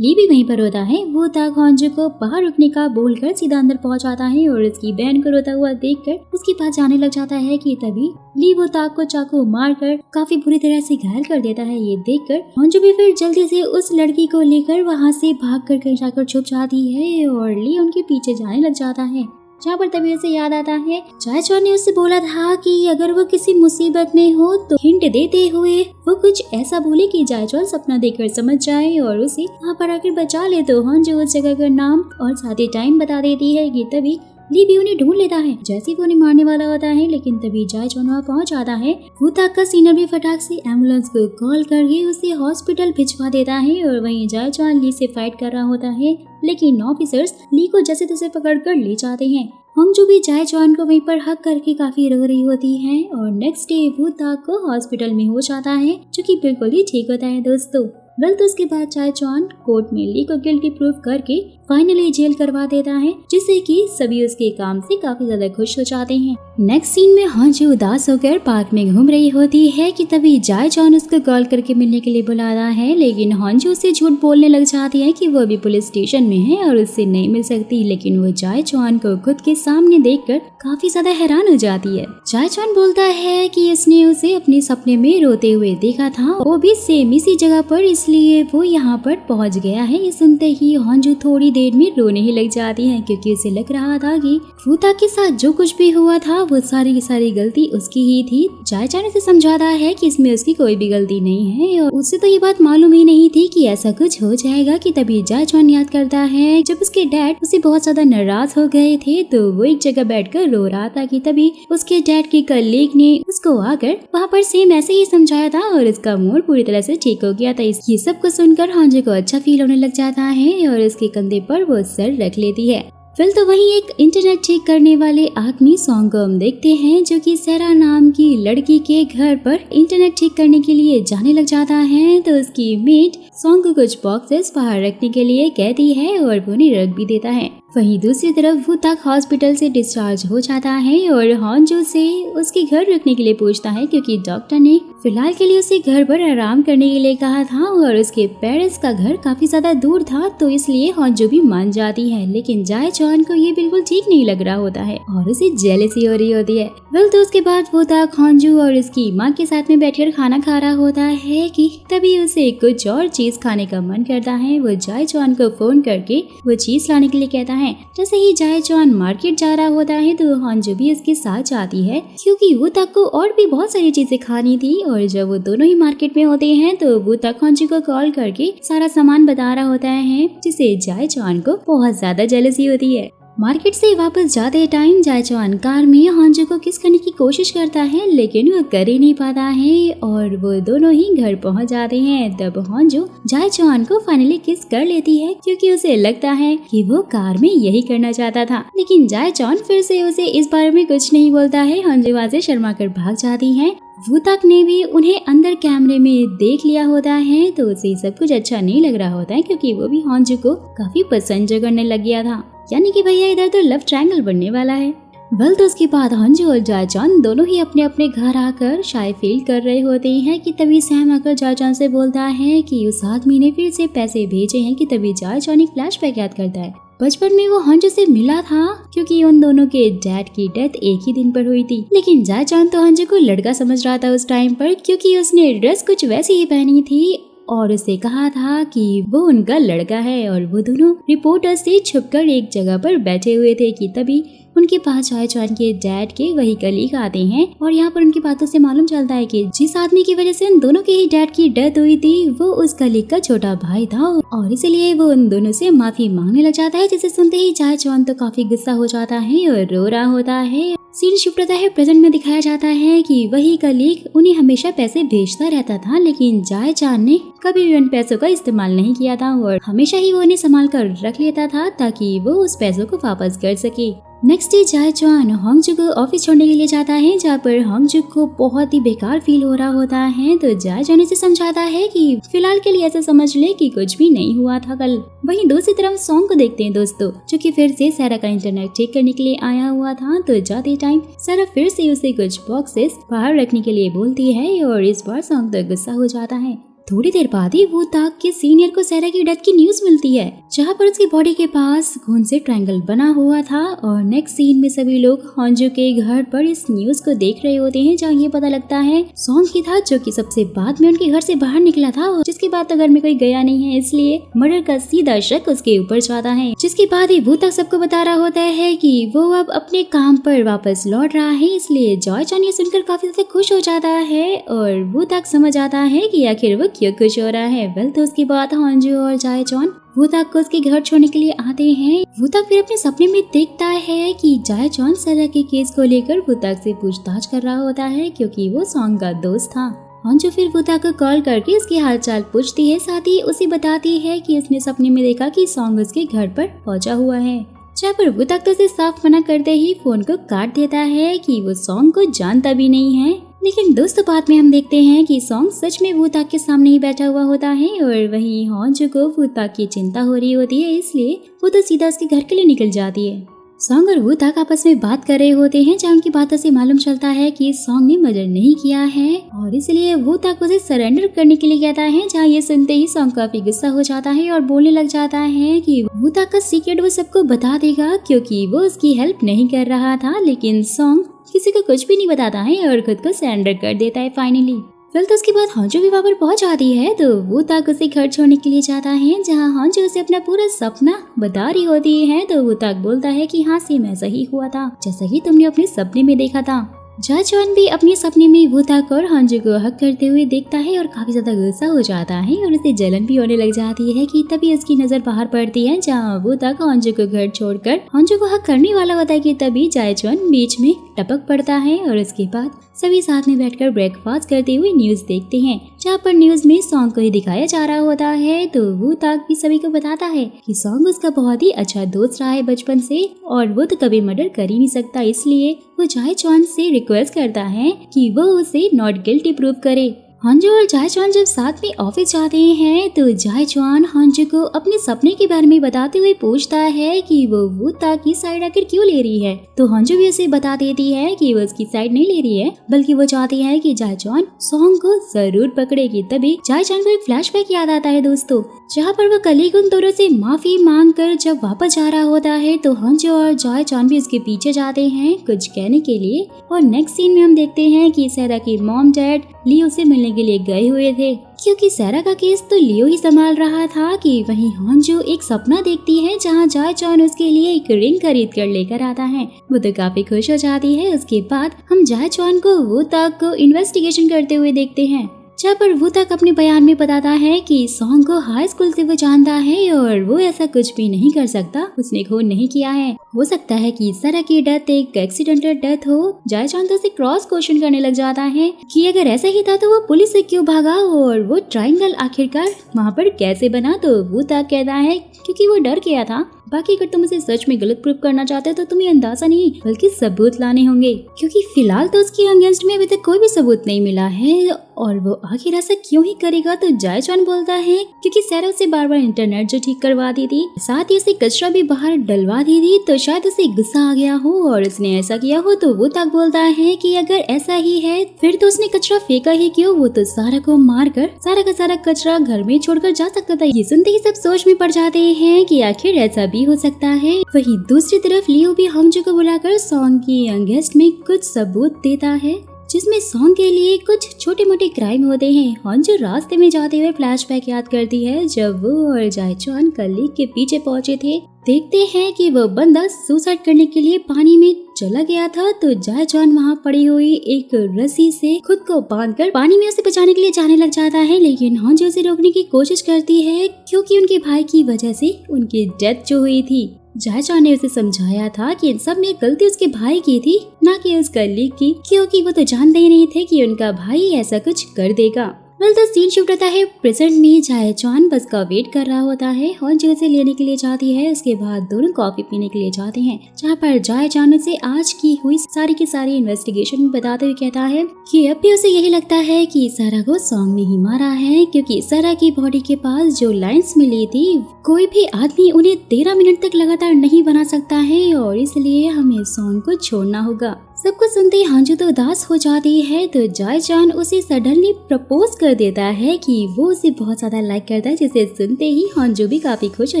ली भी वहीं पर होता है। वो ताक हॉन्जू को बाहर रुकने का बोलकर सीधा अंदर पहुंच जाता है और उसकी बहन को रोता हुआ देखकर उसके पास जाने लग जाता है कि तभी ली वो ताक को चाकू मारकर काफी बुरी तरह से घायल कर देता है। ये देखकर हॉन्जू भी फिर जल्दी से उस लड़की को लेकर वहाँ से भागकर कहीं जाकर छुप जाती है और ली उनके पीछे जाने लग जाता है। जहाँ पर तभी उसे याद आता है जायचॉन ने उससे बोला था कि अगर वो किसी मुसीबत में हो तो हिंट देते हुए वो कुछ ऐसा बोले कि जायचॉन सपना देखकर समझ जाए और उसे वहाँ पर आकर बचा ले। तो हॉन्जू उस जगह का नाम और साथ ही टाइम बता देती है कि तभी ली भी उन्हें ढूंढ लेता है। जैसे ही वो उन्हें मारने वाला होता है लेकिन तभी जायचॉन वहाँ पहुँच जाता है। वो ताक का सीनियर भी फटाक से एम्बुलेंस को कॉल करके उसे हॉस्पिटल भिजवा देता है और वहीं जायचॉन ली से फाइट कर रहा होता है लेकिन ऑफिसर्स ली को जैसे तैसे पकड़ कर ले जाते हैं। हॉन्जू भी जायचॉन को वहीं पर हक करके काफी रो रही होती है और नेक्स्ट डे वो ताक को हॉस्पिटल में हो जाता है जो कि बिल्कुल ही ठीक होता है दोस्तों। तो उसके बाद जायचॉन कोर्ट में ली को गिल्टी प्रूफ करके फाइनली जेल करवा देता है जिससे कि सभी उसके काम से काफी ज्यादा खुश हो जाते हैं। नेक्स्ट सीन में हॉन्जू उदास होकर पार्क में घूम रही होती है कि तभी जायचॉन उसको कॉल करके मिलने के लिए बुलाता है लेकिन हॉन्जू उसे झूठ बोलने लग जाती है कि वो अभी पुलिस स्टेशन में है और उससे नहीं मिल सकती। लेकिन वो जायचॉन को खुद के सामने देखकर काफी ज्यादा हैरान हो जाती है। जायचॉन बोलता है कि उसने उसे अपने सपने में रोते हुए देखा था, वो भी सेम इसी जगह पर, इसलिए वो यहाँ पर पहुँच गया है। ये सुनते ही हॉन्जू थोड़ी देर में रोने ही लग जाती है क्योंकि उसे लग रहा था कि फूता के साथ जो कुछ भी हुआ था वो सारी की सारी गलती उसकी ही थी। जायचॉन उसे समझाता है कि इसमें उसकी कोई भी गलती नहीं है और उसे तो ये बात मालूम ही नहीं थी कि ऐसा कुछ हो जाएगा। कि तभी जायचॉन याद करता है जब उसके डैड उसे बहुत ज्यादा नाराज हो गए थे तो वो एक जगह बैठकर रो रहा था कि तभी उसके डैड के कलीग ने उसको आकर वहाँ पर सेम ऐसे ही समझाया था और इसका मूड पूरी तरह से ठीक हो गया था। ये सब कुछ सुनकर हॉन्जू को अच्छा फील होने लग जाता है और उसके कंधे पर वो सर रख लेती है। फिर तो वहीं एक इंटरनेट ठीक करने वाले आदमी सॉन्ग को हम देखते हैं जो कि सेरा नाम की लड़की के घर पर इंटरनेट ठीक करने के लिए जाने लग जाता है। तो उसकी मेट सॉन्ग को कुछ बॉक्सेस बाहर रखने के लिए कहती है और वो उन्हें रख भी देता है। वहीं दूसरी तरफ वो तक हॉस्पिटल से डिस्चार्ज हो जाता है और हॉन्जू से उसके घर रुकने के लिए पूछता है क्योंकि डॉक्टर ने फिलहाल के लिए उसे घर पर आराम करने के लिए कहा था और उसके पेरेंट्स का घर काफी ज्यादा दूर था तो इसलिए हॉन्जू भी मान जाती है। लेकिन जायचॉन को ये बिल्कुल ठीक नहीं लग रहा होता है और उसे जेलसी हो रही होती है। तो उसके बाद वो तक हॉन्जू और उसकी माँ के साथ में बैठकर खाना खा रहा होता है कि तभी उसे कुछ और चीज खाने का मन करता है। वो जायचॉन को फोन करके वो चीज लाने के लिए कहता है। जैसे ही जायचॉन मार्केट जा रहा होता है तो हॉन्जू भी उसके साथ जाती है क्योंकि वो तक को और भी बहुत सारी चीजें खानी थी। और जब वो दोनों ही मार्केट में होते हैं तो वो तक हॉन्जू को कॉल करके सारा सामान बता रहा होता है जिसे जायचॉन को बहुत ज्यादा जेलसी होती है। मार्केट से वापस जाते टाइम जायचॉन कार में हॉन्जू को किस करने की कोशिश करता है लेकिन वो कर ही नहीं पाता है और वो दोनों ही घर पहुंच जाते हैं। तब हॉन्जू जायचॉन को फाइनली किस कर लेती है क्योंकि उसे लगता है कि वो कार में यही करना चाहता था। लेकिन जायचॉन फिर से उसे इस बारे में कुछ नहीं बोलता है। हॉन्जू वहाँ से शर्मा कर भाग जाती है। वो तक ने भी उन्हें अंदर कैमरे में देख लिया होता है तो उसे सब कुछ अच्छा नहीं लग रहा होता है क्योंकि वो भी हॉन्जू को काफी पसंद जो करने लग गया था, यानी कि भैया इधर तो लव ट्रायंगल बनने वाला है। तो उसके बाद हॉन्जू और जायचॉन दोनों ही अपने अपने घर आकर शाय फील कर रहे होते हैं कि तभी सैम आकर जायचॉन से बोलता है कि उस आदमी ने फिर से पैसे भेजे हैं। कि तभी जायचॉन एक फ्लैशबैक याद करता है बचपन में वो हॉन्जू से मिला था क्योंकि उन दोनों के डैड की डेथ एक ही दिन पर हुई थी। लेकिन जायचॉन तो हॉन्जू को लड़का समझ रहा था उस टाइम पर क्योंकि उसने ड्रेस कुछ वैसी ही पहनी थी और उसे कहा था कि वो उनका लड़का है। और वो दोनों रिपोर्टर से छुपकर एक जगह पर बैठे हुए थे कि तभी उनके पास जायचॉन के डैड के वही कलीग आते हैं और यहाँ पर उनकी बातों से मालूम चलता है कि जिस आदमी की वजह से उन दोनों के ही डैड की डेथ हुई थी वो उस कलीग का छोटा भाई था और इसलिए वो उन दोनों से माफी मांगने लग जाता है। जिसे सुनते ही जायचॉन तो काफी गुस्सा हो जाता है और रो रहा होता है। सीन शिफ्ट होता है प्रेजेंट में। दिखाया जाता है कि वही कलीग उन्हें हमेशा पैसे भेजता रहता था लेकिन जायचॉन ने कभी भी उन पैसों का इस्तेमाल नहीं किया था और हमेशा ही वो उन्हें संभाल कर रख लेता था ताकि वो उस पैसों को वापस कर सके। नेक्स्ट डे जायचॉन हॉन्जू को ऑफिस छोड़ने के लिए जाता है जहाँ पर हॉन्जू को बहुत ही बेकार फील हो रहा होता है। तो जायचॉन उसे समझाता है कि फिलहाल के लिए ऐसा समझ ले कि कुछ भी नहीं हुआ था कल। वहीं दूसरी तरफ सॉन्ग को देखते हैं दोस्तों जो कि फिर से सारा का इंटरनेट चेक करने के लिए आया हुआ था। तो जाते टाइम सारा फिर से उसे कुछ बॉक्सेस बाहर रखने के लिए बोलती है और इस बार सॉन्ग तो गुस्सा हो जाता है। थोड़ी देर बाद ही वो ताक के सीनियर को सारा की डेथ की न्यूज मिलती है, जहाँ पर उसकी बॉडी के पास खून से ट्रायंगल बना हुआ था। और नेक्स्ट सीन में सभी लोग हॉन्जो के घर पर इस न्यूज को देख रहे होते हैं, जहाँ ये पता लगता है सॉन्ग ही था जो कि सबसे बाद में उनके घर से बाहर निकला था, और जिसके बाद तो घर में कोई गया नहीं है, इसलिए मर्डर का सीधा शक उसके ऊपर जाता है। जिसके बाद ही वो ताक सबको बता रहा होता है कि वो अब अपने काम पर वापस लौट रहा है, इसलिए जॉय चॉन ये सुनकर काफी ज्यादा खुश हो जाता है और वो ताक समझ आता है कि आखिर वो क्यों खुश हो रहा है। वेल तो उसके बाद हॉन्जो और जॉय चॉन वो ताक को उसके घर छोड़ने के लिए आते हैं। वो ताक फिर अपने सपने में देखता है कि जॉय चॉन सारा के केस को लेकर वो ताक से पूछताछ कर रहा होता है, क्योंकि वो सॉन्ग का दोस्त था। हॉन्जो फिर वो ताक को कॉल करके उसकी हालचाल पूछती है, साथ ही उसे बताती है कि उसने सपने में देखा कि सॉन्ग उसके घर पर पहुंचा हुआ है, जहाँ पर वो ताक तो उसे साफ मना करते ही फोन को काट देता है कि वो सॉन्ग को जानता भी नहीं है। लेकिन दोस्तों बाद में हम देखते हैं कि सॉन्ग सच में वो ताक के सामने ही बैठा हुआ होता है, और वहीं हॉन्जो को वो ताक की चिंता हो रही होती है, इसलिए वो तो सीधा उसके घर के लिए निकल जाती है। सॉन्ग और वो ताक आपस में बात कर रहे होते हैं, जहाँ उनकी बातों से मालूम चलता है कि सॉन्ग ने मर्डर नहीं किया है, और इसलिए वो ताक उसे सरेंडर करने के लिए कहता है। जहाँ ये सुनते ही सॉन्ग काफी गुस्सा हो जाता है और बोलने लग जाता है कि वो ताक का सीक्रेट वो सबको बता देगा, क्योंकि वो उसकी हेल्प नहीं कर रहा था। लेकिन सॉन्ग किसी को कुछ भी नहीं बताता है और खुद को सरेंडर कर देता है फाइनली। फिर तो उसके बाद हॉन्जो भी वहाँ पर पहुंच जाती है, तो वो ताक उसे घर छोड़ने के लिए जाता है, जहाँ हॉन्जो उसे अपना पूरा सपना बता रही होती है। तो वो ताक बोलता है कि हाँ सेम ऐसा ही हुआ था जैसा कि तुमने अपने सपने में देखा था। जॉय चॉन भी अपने सपने में वो ताक और हॉन्जो को हक करते हुए देखता है और काफी ज्यादा गुस्सा हो जाता है, और उसे जलन भी होने लग जाती है कि तभी उसकी नजर बाहर पड़ती है, जहाँ वो ताक हॉन्जो को घर छोड़कर हॉन्जो को हक करने वाला होता है कि तभी जॉय चॉन बीच में टपक पड़ता है। और उसके बाद सभी साथ में बैठकर ब्रेकफास्ट करते हुए न्यूज देखते हैं, जहाँ पर न्यूज में सॉन्ग को ही दिखाया जा रहा होता है। तो वो ताक भी सभी को बताता है कि सॉन्ग उसका बहुत ही अच्छा दोस्त रहा है बचपन से, और वो तो कभी मर्डर कर ही नहीं सकता, इसलिए वो जॉय चॉन से रिक्वेस्ट करता है कि वो उसे नॉट गिल्टी प्रूव करे। हॉन्जो और जॉय चॉन जब साथ में ऑफिस जाते हैं, तो जॉय चॉन हॉन्जो को अपने सपने के बारे में बताते हुए पूछता है कि वो ताक की साइड आखिर क्यों ले रही है। तो हॉन्जो भी उसे बता देती है कि वो उसकी साइड नहीं ले रही है, बल्कि वो चाहती है कि जॉय चॉन सॉन्ग को जरूर पकड़ेगी। तभी जॉय चॉन को एक फ्लैशबैक याद आता है दोस्तों, जहाँ पर वो कलीग उन दोनों से माफी मांग कर जब वापस जा रहा होता है, तो हॉन्जो और जॉय चॉन भी उसके पीछे जाते हैं कुछ कहने के लिए। और नेक्स्ट सीन में हम देखते हैं कि सारा की मॉम डैड लियो से मिलने के लिए गए हुए थे, क्योंकि सारा का केस तो लियो ही संभाल रहा था। कि वहीं हॉन्जो एक सपना देखती है, जहाँ जॉय चॉन उसके लिए एक रिंग खरीद कर लेकर आता है। वो तो काफी खुश हो जाती है। उसके बाद हम जॉय चॉन को वो ताक को इन्वेस्टिगेशन करते हुए देखते हैं, जहाँ पर वो ताक अपने बयान में बताता है कि सॉन्ग को हाई स्कूल से वो जानता है और वो ऐसा कुछ भी नहीं कर सकता, उसने खून नहीं किया है। हो सकता है कि सारा की डेथ एक एक्सीडेंटल डेथ हो। जॉय चॉन तो उसे क्रॉस क्वेश्चन करने लग जाता है कि अगर ऐसा ही था तो वो पुलिस से क्यों भागा, और वो ट्रायंगल आखिरकार वहाँ पर कैसे बना। तो वो ताक कहता है क्योंकि वो डर गया था। बाकी अगर तुम उसे सच में गलत प्रूफ करना चाहते हो तो तुम्हें अंदाजा नहीं बल्कि सबूत लाने होंगे, क्योंकि फिलहाल तो उसके अगेंस्ट में अभी तक कोई भी सबूत नहीं मिला है, और वो आखिर ऐसा क्यों ही करेगा। तो जॉय चॉन बोलता है क्योंकि सारा उसे बार बार इंटरनेट जो ठीक करवा दी थी, साथ ही उसे कचरा भी बाहर डलवा दी थी, तो शायद उसे गुस्सा आ गया हो और उसने ऐसा किया हो। तो वो ताक बोलता है कि अगर ऐसा ही है फिर तो उसने कचरा फेंका ही क्यों, वो तो सारा को मार कर सारा का सारा कचरा घर में छोड़कर जा सकता था। ये सुनते ही सब सोच में पड़ जाते हैं कि आखिर ऐसा भी हो सकता है। वहीं दूसरी तरफ लियो भी हॉन्जो को बुलाकर सॉन्ग की अगेंस्ट में कुछ सबूत देता है, जिसमें सॉन्ग के लिए कुछ छोटे मोटे क्राइम होते हैं। हॉन्जो रास्ते में जाते हुए फ्लैशबैक याद करती है जब वो और जॉय चॉन कलीग के पीछे पहुंचे थे। देखते हैं कि वो बंदा सुसाइड करने के लिए पानी में चला गया था। तो जॉय चॉन वहाँ पड़ी हुई एक रस्सी से खुद को बांधकर पानी में उसे बचाने के लिए जाने लग जाता है, लेकिन हॉन्जो उसे रोकने की कोशिश करती है, क्योंकि उनके भाई की वजह से उनकी डेथ जो हुई थी। जॉय चॉन ने उसे समझाया था कि इन सब में गलती उसके भाई की थी, ना कि उस कलीग की, क्योंकि वो तो जानते ही नहीं थे कि उनका भाई ऐसा कुछ कर देगा। वेल तो सीन शिफ्ट होता है प्रेजेंट में। जॉय चॉन बस का वेट कर रहा होता है, हॉन्जो उसे लेने के लिए जाती है। उसके बाद दोनों कॉफी पीने के लिए जाते हैं, जहाँ पर जॉय चॉन उसे आज की हुई सारी की सारी इन्वेस्टिगेशन बताते हुए कहता है कि अब भी उसे यही लगता है कि सारा को सॉन्ग ने ही मारा है, क्योंकि सारा की बॉडी के पास जो लाइंस मिली थी कोई भी आदमी उन्हें 13 मिनट तक लगातार नहीं बना सकता है, और इसलिए हमें सॉन्ग को छोड़ना होगा। सब कुछ सुनते ही हांजू तो उदास हो जाती है, तो जाय चान उसे सडनली प्रपोज कर देता है कि वो उसे बहुत ज्यादा लाइक करता है, जिसे सुनते ही हांजू भी काफी खुश हो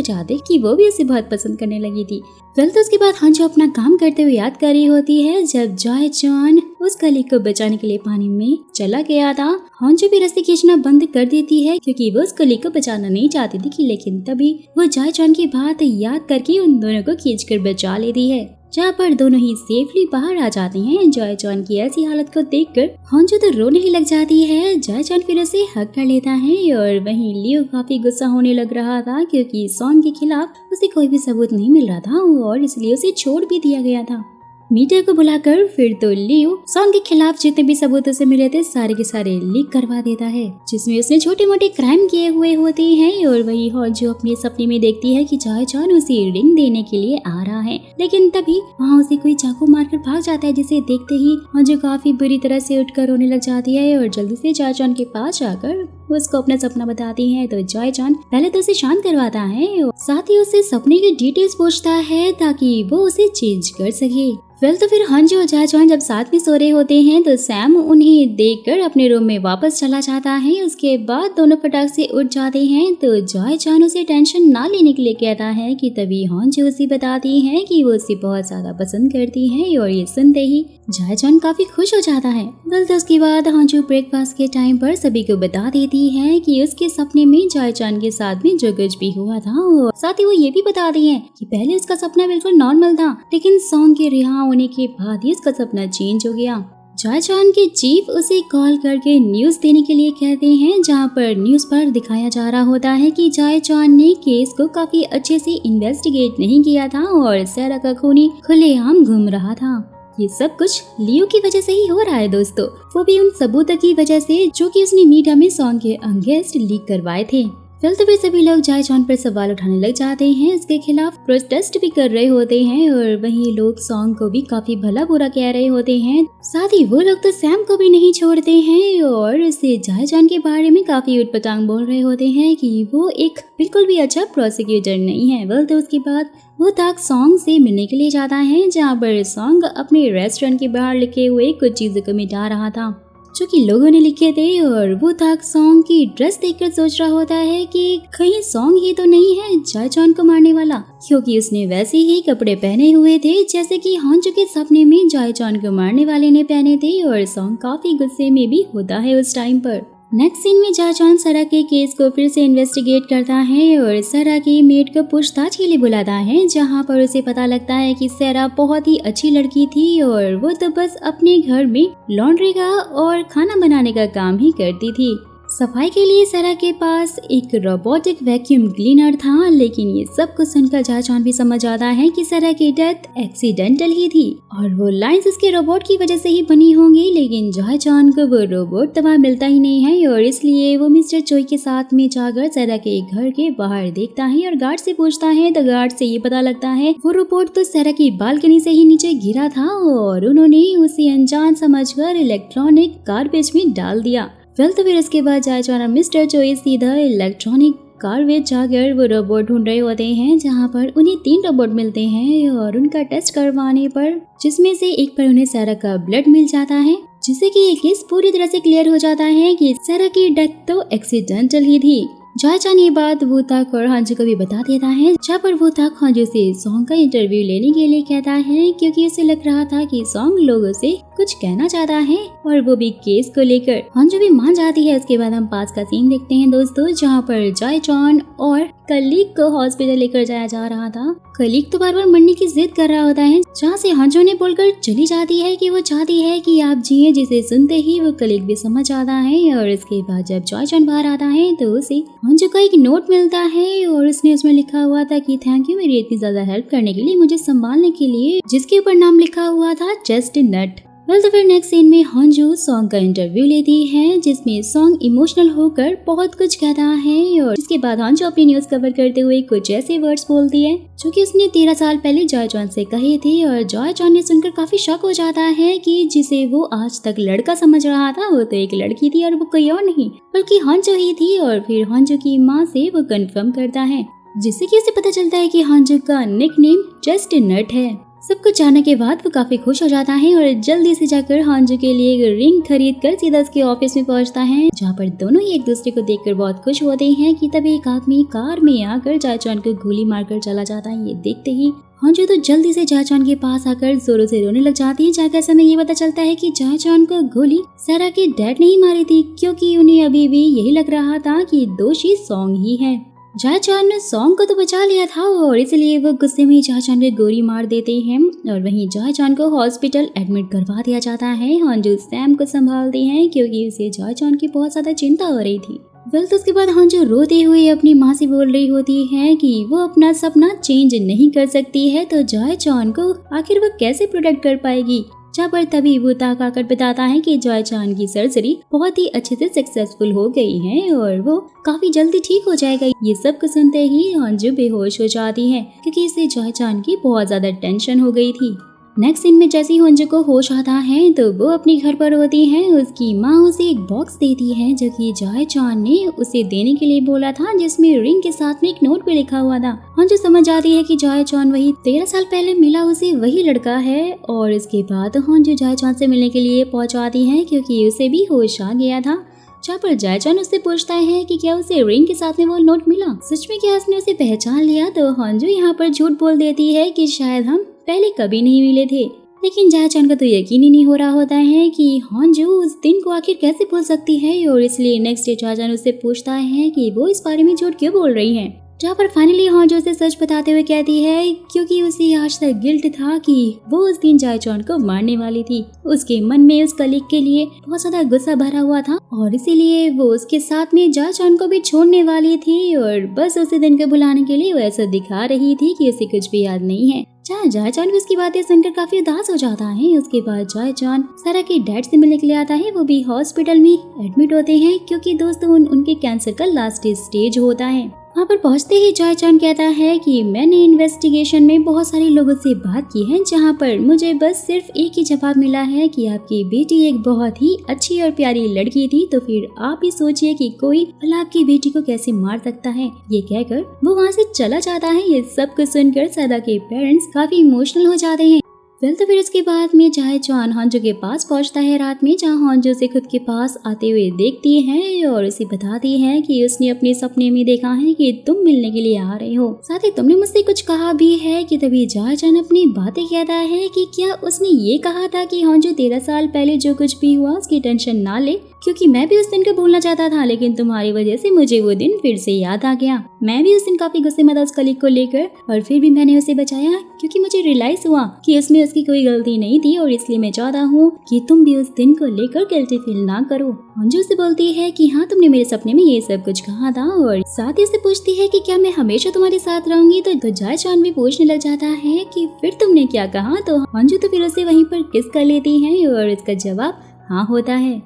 जाते कि वो भी उसे बहुत पसंद करने लगी थी। फिर तो उसके बाद हांजू अपना काम करते हुए याद कर रही होती है जब जाय चान उस कलीग को बचाने के लिए पानी में चला गया था। हांजू भी रस्सी खींचना बंद कर देती है क्योंकि वो उस कलीग को बचाना नहीं चाहती थी, लेकिन तभी वो जाय चान की बात याद करके उन दोनों को खींचकर बचा लेती है, जहाँ पर दोनों ही सेफली बाहर आ जाते हैं। जाय चान की ऐसी हालत को देखकर हांजू तो रोने ही लग जाती है। जाय चान फिर उसे हग कर लेता है और वहीं लियो काफी गुस्सा होने लग रहा था क्योंकि सॉन्ग के खिलाफ उसे कोई भी सबूत नहीं मिल रहा था और इसलिए उसे छोड़ भी दिया गया था। मीडिया को बुलाकर फिर तो लियो सॉन्ग के खिलाफ जितने भी सबूत उसे मिले थे सारे के सारे लीक करवा देता है, जिसमें उसने छोटे मोटे क्राइम किए हुए होते हैं। और वही हांजू अपने सपने में देखती है कि जाय चान उसे रिंग देने के लिए आ रहा है, लेकिन तभी वहाँ उसे कोई चाकू मारकर भाग जाता है, जिसे देखते ही हांजू काफी बुरी तरह से उठकर रोने लग जाती है और जल्दी से जाय चान के पास जाकर उसको अपना सपना बताती है। तो जाय चान पहले तो उसे शांत करवाता है और साथ ही उसे सपने की डिटेल्स पूछता है ताकि वो उसे चेंज कर सके। तो फिर हांजू और जाय चान जब साथ में सो रहे होते हैं तो सैम उन्हें देखकर अपने रूम में वापस चला जाता है। उसके बाद दोनों फटाक से उठ जाते हैं, तो जाय चान उसे टेंशन ना लेने के लिए कहता है कि तभी हांजू उसे बताती है कि वो उसे बहुत ज्यादा पसंद करती है और ये सुनते ही जाय चान काफी खुश हो जाता है। तो उसके बाद हांजू ब्रेकफास्ट के टाइम पर सभी को बता देती है कि उसके सपने में जाय चान के साथ में जो कुछ भी हुआ था, और साथ ही वो ये भी बताती है कि पहले उसका सपना बिल्कुल नॉर्मल था, लेकिन सॉन्ग के रिहा होने के बाद ही उसका सपना चेंज हो गया। जाय चान के चीफ उसे कॉल करके न्यूज देने के लिए कहते हैं, जहां पर न्यूज पर दिखाया जा रहा होता है कि जाय चान ने केस को काफी अच्छे से इन्वेस्टिगेट नहीं किया था और सैरा का खूनी खुलेआम घूम रहा था। ये सब कुछ लियो की वजह से ही हो रहा है दोस्तों, वो भी उन सबूतों की वजह से जो कि उसने मीडिया में सॉन्ग के अगेंस्ट लीक करवाए थे। तो फिर सभी लोग जाय चान पर सवाल उठाने लग जाते हैं, इसके खिलाफ प्रोटेस्ट भी कर रहे होते हैं और वहीं लोग सॉन्ग को भी काफी भला बुरा कह रहे होते हैं। साथ ही वो लोग तो सैम को भी नहीं छोड़ते हैं और इसे जाय चान के बारे में काफी उटपटांग बोल रहे होते हैं कि वो एक बिल्कुल भी अच्छा प्रोसिक्यूटर नहीं है। तो उसके बाद वो ताक सॉन्ग से मिलने के लिए जाता है, जहाँ पर सॉन्ग अपने रेस्टोरेंट के बाहर लिखे हुए कुछ चीजों को मिटा रहा था जो कि लोगों ने लिखे थे। और वो ताक सॉन्ग की ड्रेस देखकर सोच रहा होता है कि कहीं सॉन्ग ही तो नहीं है जाय चान को मारने वाला, क्योंकि उसने वैसे ही कपड़े पहने हुए थे जैसे कि हांजू के सपने में जाय चान को मारने वाले ने पहने थे। और सॉन्ग काफी गुस्से में भी होता है उस टाइम पर। नेक्स्ट सीन में जाय चान सैरा के केस को फिर से इन्वेस्टिगेट करता है और सैरा की मेड को पूछताछ के लिए बुलाता है, जहां पर उसे पता लगता है कि सैरा बहुत ही अच्छी लड़की थी और वो तो बस अपने घर में लॉन्ड्री का और खाना बनाने का काम ही करती थी। सफाई के लिए सैरा के पास एक रोबोटिक वैक्यूम क्लीनर था, लेकिन ये सब कुछ सुनकर जाय चान भी समझ आता है कि सैरा की डेथ एक्सीडेंटल ही थी और वो लाइंस इसके रोबोट की वजह से ही बनी होंगी। लेकिन जाय चान को वो रोबोट दवा मिलता ही नहीं है और इसलिए वो मिस्टर चोई के साथ में जाकर सैरा के घर के बाहर देखता है और गार्ड से पूछता है, तो गार्ड से ये पता लगता है वो रोबोट तो सैरा की बालकनी से ही नीचे गिरा था और उन्होंने उसे अनजान समझकर इलेक्ट्रॉनिक गार्बेज में डाल दिया। तो फिर इसके बाद जाय चान मिस्टर चोई सीधा इलेक्ट्रॉनिक गार्बेज जाकर वो रोबोट ढूंढ रहे होते हैं, जहां पर उन्हें 3 रोबोट मिलते हैं और उनका टेस्ट करवाने पर जिसमें से एक पर उन्हें सैरा का ब्लड मिल जाता है, जिससे कि ये केस पूरी तरह से क्लियर हो जाता है कि सैरा की डेथ तो एक्सीडेंटल ही थी। जाय चान ये बात वो ताक और हांजू को भी बता देता है, जहाँ पर वो ताक हांजू से सॉन्ग का इंटरव्यू लेने के लिए कहता है, क्योंकि उसे लग रहा था कि सॉन्ग लोगों से कुछ कहना चाहता है और वो भी केस को लेकर। हांजू भी मान जाती है। उसके बाद हम पास का सीन देखते हैं दोस्तों, जहाँ पर जाय चान और कलीग को हॉस्पिटल लेकर जाया जा रहा था। कलीग तो बार बार मरने की जिद कर रहा होता है, जहाँ से हांजू ने बोलकर चली जाती है कि वो चाहती है कि आप जिए, जिसे सुनते ही वो कलीग भी समझ आता है। और इसके बाद जब जाय चान बाहर आता है तो उसे हांजू का एक नोट मिलता है और उसने उसमें लिखा हुआ था कि थैंक यू मेरी इतनी ज्यादा हेल्प करने के लिए, मुझे संभालने के लिए, जिसके ऊपर नाम लिखा हुआ था चेस्टनट। तो फिर नेक्स्ट सीन में हांजू सॉन्ग का इंटरव्यू लेती है, जिसमें सॉन्ग इमोशनल होकर बहुत कुछ कहता है और इसके बाद हांजू अपनी न्यूज कवर करते हुए कुछ ऐसे वर्ड्स बोलती है जो कि उसने 13 साल पहले जाय चान से कहे थे। और जाय चान ने सुनकर काफी शॉक हो जाता है कि जिसे वो आज तक लड़का समझ रहा था वो तो एक लड़की थी और वो कोई और नहीं बल्कि हांजू ही थी। और फिर हांजू की माँ से वो कंफर्म करता है, जिससे कि उसे पता चलता है कि हांजू का निकनेम चेस्टनट है। सब कुछ जानने के बाद वो काफी खुश हो जाता है और जल्दी से जाकर हांजू के लिए एक रिंग खरीद कर सीधा उसके ऑफिस में पहुंचता है, जहाँ पर दोनों ही एक दूसरे को देखकर बहुत खुश होते हैं कि तभी एक आदमी कार में आकर जायचॉन को गोली मारकर चला जाता है। ये देखते ही हांजू तो जल्दी से जायचॉन के पास आकर जोरों से रोने लग जाती है। जाकर समय ये पता चलता है कि जायचॉन को गोली सारा के डैड ने ही मारी थी, क्योंकि उन्हें अभी भी यही लग रहा था कि दोषी सॉन्ग ही है। जायचॉन ने सॉन्ग को तो बचा लिया था और इसलिए वो गुस्से में जायचॉन को गोली मार देते हैं और वहीं जायचॉन को हॉस्पिटल एडमिट करवा दिया जाता है। हांजू सैम को संभालती हैं क्योंकि उसे जायचॉन की बहुत ज्यादा चिंता हो रही थी। वेल तो उसके बाद हांजू रोते हुए अपनी माँ से बोल रही होती है कि वो अपना सपना चेंज नहीं कर सकती है, तो जायचॉन को आखिर वो कैसे प्रोटेक्ट कर पाएगी। जहाँ पर तभी वो ताक आकर बताता है कि जायचॉन की सर्जरी बहुत ही अच्छे से सक्सेसफुल हो गई है और वो काफी जल्दी ठीक हो जाएगा। ये सब को सुनते ही हांजू बेहोश हो जाती है, क्योंकि इससे जायचॉन की बहुत ज्यादा टेंशन हो गई थी। नेक्स्ट सीन में जैसे ही हांजू को होश आता है तो वो अपने घर पर होती है। उसकी माँ उसे एक बॉक्स देती है जो कि जायचॉन ने उसे देने के लिए बोला था, जिसमें रिंग के साथ में एक नोट पे लिखा हुआ था। हांजू समझ जाती है कि जायचॉन वही 13 साल पहले मिला उसे वही लड़का है और इसके बाद हांजू जायचॉन से मिलने के लिए पहुंचाती है, क्योंकि उसे भी होश आ गया था। जहाँ पर जायचॉन उससे पूछता है कि क्या उसे रिंग के साथ में वो नोट मिला, सच में क्या उसने उसे पहचान लिया। तो हांजू यहाँ पर झूठ बोल देती है कि शायद हम पहले कभी नहीं मिले थे। लेकिन जायचॉन को तो यकीन ही नहीं हो रहा होता है कि हांजू उस दिन को आखिर कैसे भूल सकती है, और इसलिए नेक्स्ट डे जायचॉन उससे पूछता है कि वो इस बारे में झूठ क्यों बोल रही है। जहाँ पर फाइनली हांजू उसे सच बताते हुए कहती है क्योंकि उसे आज तक गिल्ट था कि वो उस दिन जायचॉन को मारने वाली थी। उसके मन में उस कलीग के लिए बहुत ज्यादा गुस्सा भरा हुआ था और इसीलिए वो उसके साथ में जायचॉन को भी छोड़ने वाली थी, और बस उसी दिन को भुलाने के लिए वो ऐसा दिखा रही थी कि उसे कुछ भी याद नहीं है। जायचॉन भी उसकी बातें सुनकर काफी उदास हो जाता है। उसके बाद जायचॉन सारा के डैड से मिलने के लिए आता है। वो भी हॉस्पिटल में एडमिट होते हैं क्योंकि दोस्तों उनके कैंसर का लास्ट स्टेज होता है। वहाँ पर पहुँचते ही जायचॉन कहता है कि मैंने इन्वेस्टिगेशन में बहुत सारे लोगों से बात की है, जहाँ पर मुझे बस सिर्फ एक ही जवाब मिला है कि आपकी बेटी एक बहुत ही अच्छी और प्यारी लड़की थी, तो फिर आप ही सोचिए कि कोई भला आपकी बेटी को कैसे मार सकता है। ये कहकर वो वहाँ से चला जाता है। ये सब कुछ सुनकर सदा के पेरेंट्स काफी इमोशनल हो जाते हैं। वेल तो फिर उसके बाद में जायचॉन हांजू के पास पहुंचता है रात में, जहां हांजू उसे खुद के पास आते हुए देखती है और उसे बताती है कि उसने अपने सपने में देखा है कि तुम मिलने के लिए आ रहे हो, साथ ही तुमने मुझसे कुछ कहा भी है। कि तभी जायचॉन अपनी बातें कहता है कि क्या उसने ये कहा था कि हांजू 13 साल पहले जो कुछ भी हुआ उसकी टेंशन ना ले, क्योंकि मैं भी उस दिन को भूलना चाहता था, लेकिन तुम्हारी वजह से मुझे वो दिन फिर से याद आ गया। मैं भी उस दिन काफी गुस्से में था उस कलीग को लेकर, और फिर भी मैंने उसे बचाया क्योंकि मुझे रियलाइज हुआ कि उसमें उसकी कोई गलती नहीं थी, और इसलिए मैं चाहता हूँ कि तुम भी उस दिन को लेकर गिल्टी फील ना करो। हांजू से बोलती है कि हाँ, तुमने मेरे सपने में ये सब कुछ कहा था, और साथ ही उससे पूछती है कि क्या मैं हमेशा तुम्हारे साथ रहूंगी। तो जायचॉन भी पूछने लग जाता है कि फिर तुमने क्या कहा। तो हांजू तो फिर उसे वहीं पर किस कर लेती है और इसका जवाब हाँ होता है।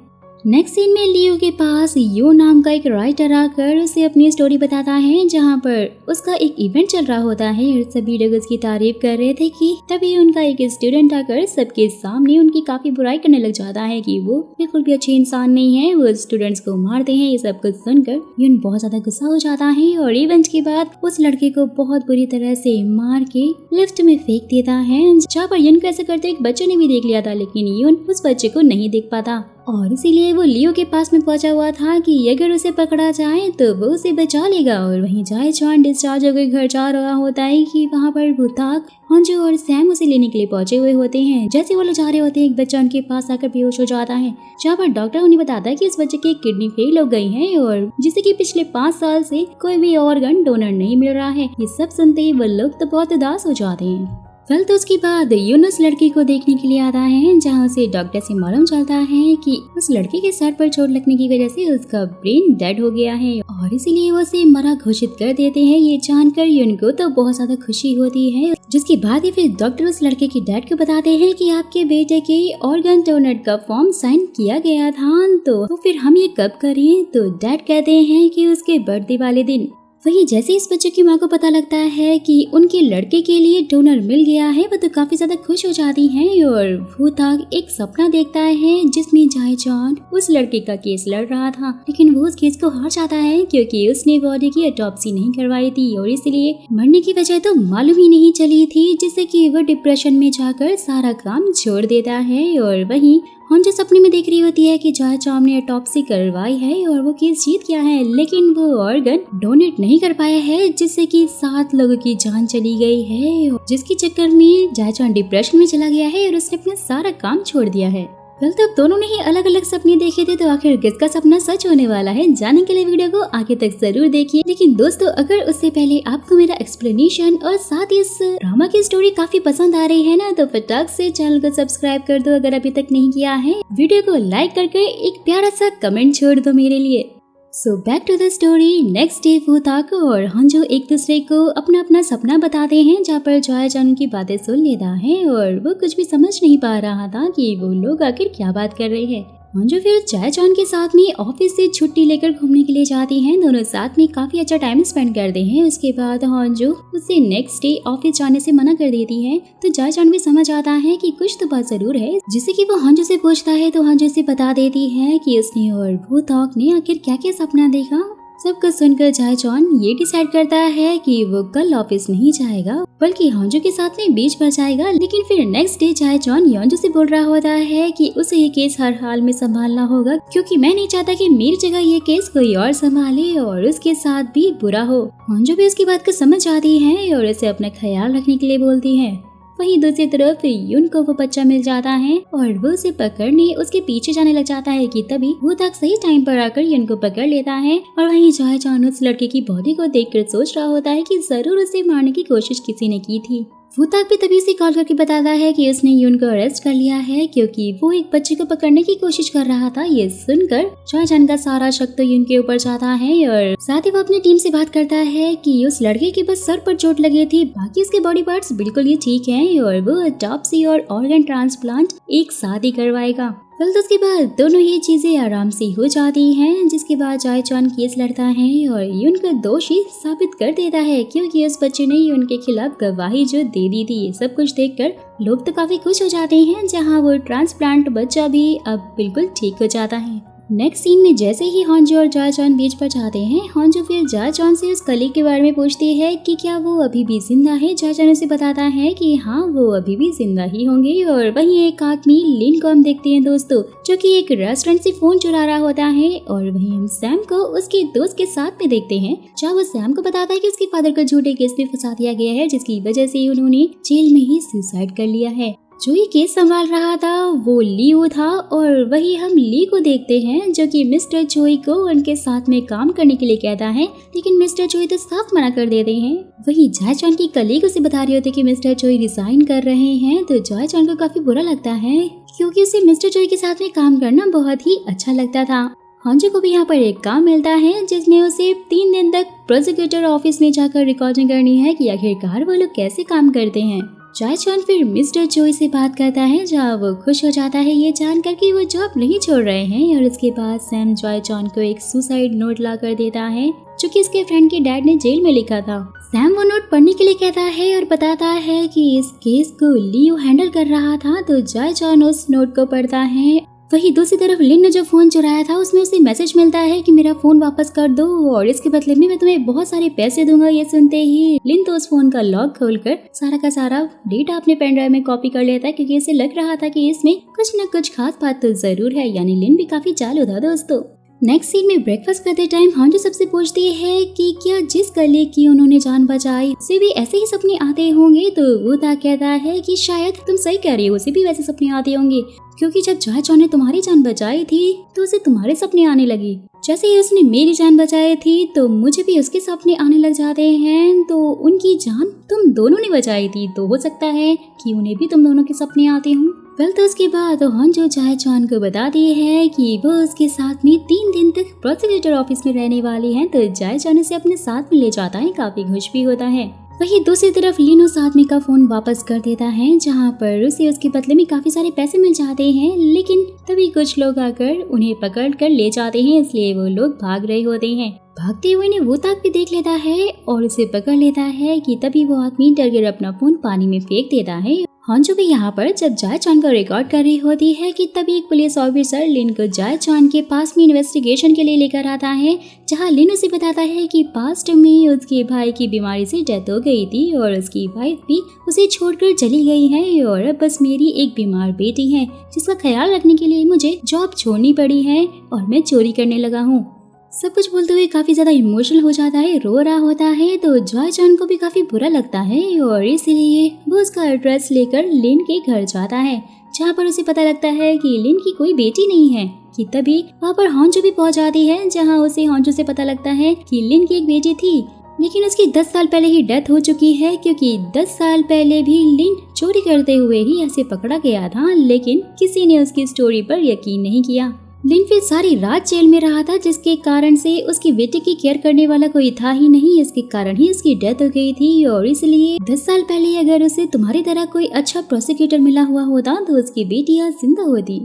नेक्स्ट सीन में लियो के पास यो नाम का एक राइटर आकर उसे अपनी स्टोरी बताता है, जहाँ पर उसका एक इवेंट चल रहा होता है और सभी लोग उसकी तारीफ कर रहे थे कि तभी उनका एक स्टूडेंट आकर सबके सामने उनकी काफी बुराई करने लग जाता है कि वो बिल्कुल भी अच्छे इंसान नहीं है, वो स्टूडेंट्स को मारते हैं। ये सब कुछ सुनकर यून बहुत ज्यादा गुस्सा हो जाता है और इवेंट के बाद उस लड़के को बहुत बुरी तरह से मार के लिफ्ट में फेंक देता है, जहाँ पर यून को ऐसा करते एक बच्चे ने भी देख लिया था, लेकिन यून उस बच्चे को नहीं देख पाता और इसीलिए वो लियो के पास में पहुंचा हुआ था कि अगर उसे पकड़ा जाए तो वो उसे बचा लेगा। और वहीं जायचॉन डिस्चार्ज होकर घर जा रहा होता है कि वहाँ पर भूताक हांजू और सैम उसे लेने के लिए पहुंचे हुए होते हैं। जैसे वो लोग जा रहे होते हैं, एक बच्चा उनके पास आकर बेहोश हो जाता है, जहाँ पर डॉक्टर उन्हें बताता है कि इस बच्चे की किडनी फेल हो गई है और जिससे कि पिछले 5 साल से कोई भी ऑर्गन डोनर नहीं मिल रहा है। ये सब सुनते ही वो लोग तो बहुत उदास हो जाते हैं। कल तो उसके बाद यूनुस लड़की को देखने के लिए आता है, जहाँ उसे डॉक्टर से मालूम चलता है कि उस लड़के के सर पर चोट लगने की वजह से उसका ब्रेन डेड हो गया है और इसीलिए वो उसे मरा घोषित कर देते हैं। ये जानकर यून को तो बहुत ज्यादा खुशी होती है, जिसके बाद ही फिर डॉक्टर उस लड़के के डैड को बताते हैं कि आपके बेटे के ऑर्गन डोनर का फॉर्म साइन किया गया था, तो फिर हम ये कब करें। तो डैड कहते हैं कि उसके बर्थडे वाले दिन। वही जैसे इस बच्चे की माँ को पता लगता है कि उनके लड़के के लिए डोनर मिल गया है, वो तो काफी ज्यादा खुश हो जाती है और वो तक एक सपना देखता है जिसमें जाए चॉन उस लड़के का केस लड़ रहा था, लेकिन वो उस केस को हार जाता है क्योंकि उसने बॉडी की ऑटोप्सी नहीं करवाई थी और इसलिए मरने की वजह तो मालूम ही नहीं चली थी, जिससे कि वो डिप्रेशन में जाकर सारा काम छोड़ देता है। और वहीं हॉन्जो सपने में देख रही होती है कि जाए चॉन ने ऑटोप्सी करवाई है और वो केस जीत गया है, लेकिन वो ऑर्गन डोनेट नहीं कर पाया है, जिससे कि 7 लोगों की जान चली गई है, जिसके चक्कर में जाए चॉन डिप्रेशन में चला गया है और उसने अपना सारा काम छोड़ दिया है। कल तब दोनों ने ही अलग अलग सपने देखे थे, तो आखिर किसका सपना सच होने वाला है, जानने के लिए वीडियो को आगे तक जरूर देखिए। लेकिन दोस्तों, अगर उससे पहले आपको मेरा एक्सप्लेनेशन और साथ ही इस ड्रामा की स्टोरी काफी पसंद आ रही है ना, तो फटाक से चैनल को सब्सक्राइब कर दो अगर अभी तक नहीं किया है। वीडियो को लाइक करके एक प्यारा सा कमेंट छोड़ दो मेरे लिए। So back to the story. Next day वो तक और हॉन्जो एक दूसरे को अपना अपना सपना बताते हैं, जहाँ पर जाए चॉन की बातें सुन लेता है और वो कुछ भी समझ नहीं पा रहा था कि वो लोग आखिर क्या बात कर रहे हैं। हॉन्जो फिर जाए चॉन के साथ में ऑफिस से छुट्टी लेकर घूमने के लिए जाती हैं, दोनों साथ में काफी अच्छा टाइम स्पेंड करते हैं। उसके बाद हॉन्जो उससे नेक्स्ट डे ऑफिस जाने से मना कर देती है, तो जाए चॉन भी समझ आता है कि कुछ तो बात जरूर है, जिससे कि वो हॉन्जो से पूछता है, तो हॉन्जो से बता देती है कि उसने और वो तॉक ने आखिर क्या क्या सपना देखा। सब कुछ सुनकर जाए चॉन ये डिसाइड करता है कि वो कल ऑफिस नहीं जाएगा, बल्कि हॉन्जो के साथ में बीच पर जाएगा। लेकिन फिर नेक्स्ट डे जाए चॉन हॉन्जो से बोल रहा होता है कि उसे ये केस हर हाल में संभालना होगा, क्योंकि मैं नहीं चाहता कि मेरी जगह ये केस कोई और संभाले और उसके साथ भी बुरा हो। हॉन्जो भी उसकी बात को समझ आती है और उसे अपना ख्याल रखने के लिए बोलती है। वहीं दूसरी तरफ यून को वो बच्चा मिल जाता है और वो उसे पकड़ने उसके पीछे जाने लग जाता है कि तभी वो तक सही टाइम पर आकर यून को पकड़ लेता है। और वहीं जाए चॉन उस लड़के की बॉडी को देखकर सोच रहा होता है कि जरूर उसे मारने की कोशिश किसी ने की थी। वो तक भी तभी से कॉल करके बताता है कि उसने यून को अरेस्ट कर लिया है, क्योंकि वो एक बच्चे को पकड़ने की कोशिश कर रहा था। ये सुनकर जाए चॉन का सारा शक तो यून के ऊपर जाता है और साथ ही वो अपनी टीम से बात करता है कि उस लड़के के बस सर पर चोट लगी थी, बाकी उसके बॉडी पार्ट्स बिल्कुल ही ठीक हैं और वो ऑटोप्सी और ऑर्गन ट्रांसप्लांट एक साथ ही करवाएगा। कल तो उसके बाद दोनों ही चीजें आराम से हो जाती हैं, जिसके बाद जाए चॉन केस लड़ता है और यून को दोषी साबित कर देता है, क्योंकि उस बच्चे ने यून के खिलाफ गवाही जो दे दी थी। सब कुछ देखकर लोग तो काफी खुश हो जाते हैं, जहां वो ट्रांसप्लांट बच्चा भी अब बिल्कुल ठीक हो जाता है। नेक्स्ट सीन में जैसे ही हॉन्जो और जाए चॉन बीच पर जाते हैं, हॉन्जो फिर जाए चॉन से उस कलीग के बारे में पूछती है कि क्या वो अभी भी जिंदा है। जाए चॉन उसे बताता है कि हाँ, वो अभी भी जिंदा ही होंगे। और वहीं एक आदमी लिन को हम देखते हैं दोस्तों, जो कि एक रेस्टोरेंट से फोन चुरा रहा होता है। और वहीं हम सैम को उसके दोस्त के साथ में देखते हैं, जहाँ वो सैम को बताता है कि उसके फादर को झूठे केस में फंसा दिया गया है, जिसकी वजह से उन्होंने जेल में ही सुसाइड कर लिया है। जो ये केस संभाल रहा था वो लियो था। और वही हम ली को देखते हैं, जो कि मिस्टर चोई को उनके साथ में काम करने के लिए कहता है, लेकिन मिस्टर चोई तो साफ मना कर देते हैं। वही जाए चॉन की कलीग उसे बता रही होती कि मिस्टर चोई रिजाइन कर रहे हैं, तो जाए चॉन को काफी बुरा लगता है, क्योंकि उसे मिस्टर चोई के साथ में काम करना बहुत ही अच्छा लगता था। हॉन्जो को भी यहाँ पर एक काम मिलता है, जिसमें उसे 3 दिन तक प्रोसिक्यूटर ऑफिस में जाकर रिकॉर्डिंग करनी है कि आखिरकार वो लोग कैसे काम करते हैं। जाए चॉन फिर मिस्टर चोई से बात करता है, जहाँ वो खुश हो जाता है ये जानकर कि वो जॉब नहीं छोड़ रहे हैं। और उसके बाद सैम जाए चॉन को एक सुसाइड नोट ला कर देता है, जो कि इसके फ्रेंड के डैड ने जेल में लिखा था। सैम वो नोट पढ़ने के लिए कहता है और बताता है कि इस केस को लियो हैंडल कर रहा था, तो जाए चॉन उस नोट को पढ़ता है। वही दूसरी तरफ लिन ने जो फोन चुराया था, उसमें उसे मैसेज मिलता है कि मेरा फोन वापस कर दो और इसके बदले में मैं तुम्हें बहुत सारे पैसे दूंगा। ये सुनते ही लिन तो उस फोन का लॉक खोलकर सारा का सारा डेटा अपने पेन ड्राइव में कॉपी कर लेता है, क्योंकि इसे लग रहा था कि इसमें कुछ न कुछ खास बात तो जरूर है। यानी लिन भी काफी चालू था दोस्तों। नेक्स्ट सीन में ब्रेकफास्ट करते टाइम हॉन्जो सबसे पूछती है कि क्या जिस कलीग की उन्होंने जान बचाई उसे भी ऐसे ही सपने आते होंगे, तो वो ता कहता है कि शायद तुम सही कह रही हो, उसे भी वैसे सपने आते होंगे, क्योंकि जब जाए चॉन ने तुम्हारी जान बचाई थी तो उसे तुम्हारे सपने आने लगी। जैसे ही उसने मेरी जान बचाई थी तो मुझे भी उसके सपने आने लग जाते हैं। तो उनकी जान तुम दोनों ने बचाई थी, तो हो सकता है कि उन्हें भी तुम दोनों के सपने आते हों। वेल तो उसके बाद हॉन्जो जाए चॉन को बताती है कि वो उसके साथ में 3 दिन तक प्रोसिक्यूटर ऑफिस में रहने वाली है, तो जाए चॉन उसे अपने साथ में ले जाता है, काफी खुश भी होता है। वहीं दूसरी तरफ लिन उस आदमी का फोन वापस कर देता है, जहां पर उसे उसके बदले में काफी सारे पैसे मिल जाते हैं, लेकिन तभी कुछ लोग आकर उन्हें पकड़ कर ले जाते हैं, इसलिए वो लोग भाग रहे होते हैं। भागते हुए ने वो ताक भी देख लेता है और उसे पकड़ लेता है कि तभी वो आदमी डर कर अपना फोन पानी में फेंक देता है। हॉन्जू भी यहाँ पर जब जाए चान को रिकॉर्ड कर रही होती है कि तभी एक पुलिस ऑफिसर लिन को जाए चान के पास में इन्वेस्टिगेशन के लिए लेकर आता है, जहाँ लिन उसे बताता है कि पास्ट में उसके भाई की बीमारी से डेथ हो गई थी और उसकी वाइफ भी उसे छोड़कर चली गई है और अब बस मेरी एक बीमार बेटी है जिसका ख्याल रखने के लिए मुझे जॉब छोड़नी पड़ी है और मैं चोरी करने लगा हूँ। सब कुछ बोलते हुए काफी ज्यादा इमोशनल हो जाता है, रो रहा होता है। तो जाए चान को भी काफी बुरा लगता है और इसलिए वो उसका एड्रेस लेकर लिन के घर जाता है, जहाँ पर उसे पता लगता है कि लिन की कोई बेटी नहीं है। कि तभी वहाँ पर हॉन्जू भी पहुँच जाती है, जहाँ उसे हॉन्जू से पता लगता है कि लिन की एक बेटी थी, लेकिन उसकी 10 साल पहले ही डेथ हो चुकी है, क्योंकि 10 साल पहले भी लिन चोरी करते हुए ही ऐसे पकड़ा गया था, लेकिन किसी ने उसकी स्टोरी पर यकीन नहीं किया। लिन फिर सारी रात जेल में रहा था, जिसके कारण से उसकी बेटी की केयर करने वाला कोई था ही नहीं। इसके कारण ही उसकी डेथ हो गई थी और इसलिए 10 साल पहले अगर उसे तुम्हारी तरह कोई अच्छा प्रोसिक्यूटर मिला हुआ होता तो उसकी बेटी आज जिंदा होती।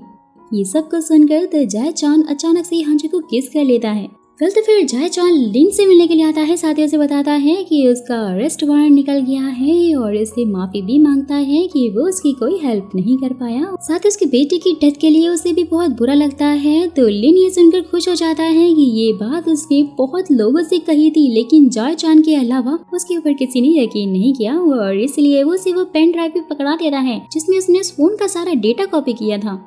ये सब कुछ सुनकर तो जाए चान अचानक से हॉन्जू को किस कर लेता है। फिर जाए चान लिन से मिलने के लिए आता है, साथ ही उसे बताता है कि उसका अरेस्ट वारंट निकल गया है और इससे माफी भी मांगता है कि वो उसकी कोई हेल्प नहीं कर पाया। साथ ही उसकी बेटी की डेथ के लिए उसे भी बहुत बुरा लगता है। तो लिन ये सुनकर खुश हो जाता है कि ये बात उसने बहुत लोगों से कही थी, लेकिन जाए चान के अलावा उसके ऊपर किसी ने यकीन नहीं किया और इसलिए वो उसे वो पेन ड्राइव भी पकड़ा देता है जिसमें उसने उस फोन का सारा डेटा कॉपी किया था।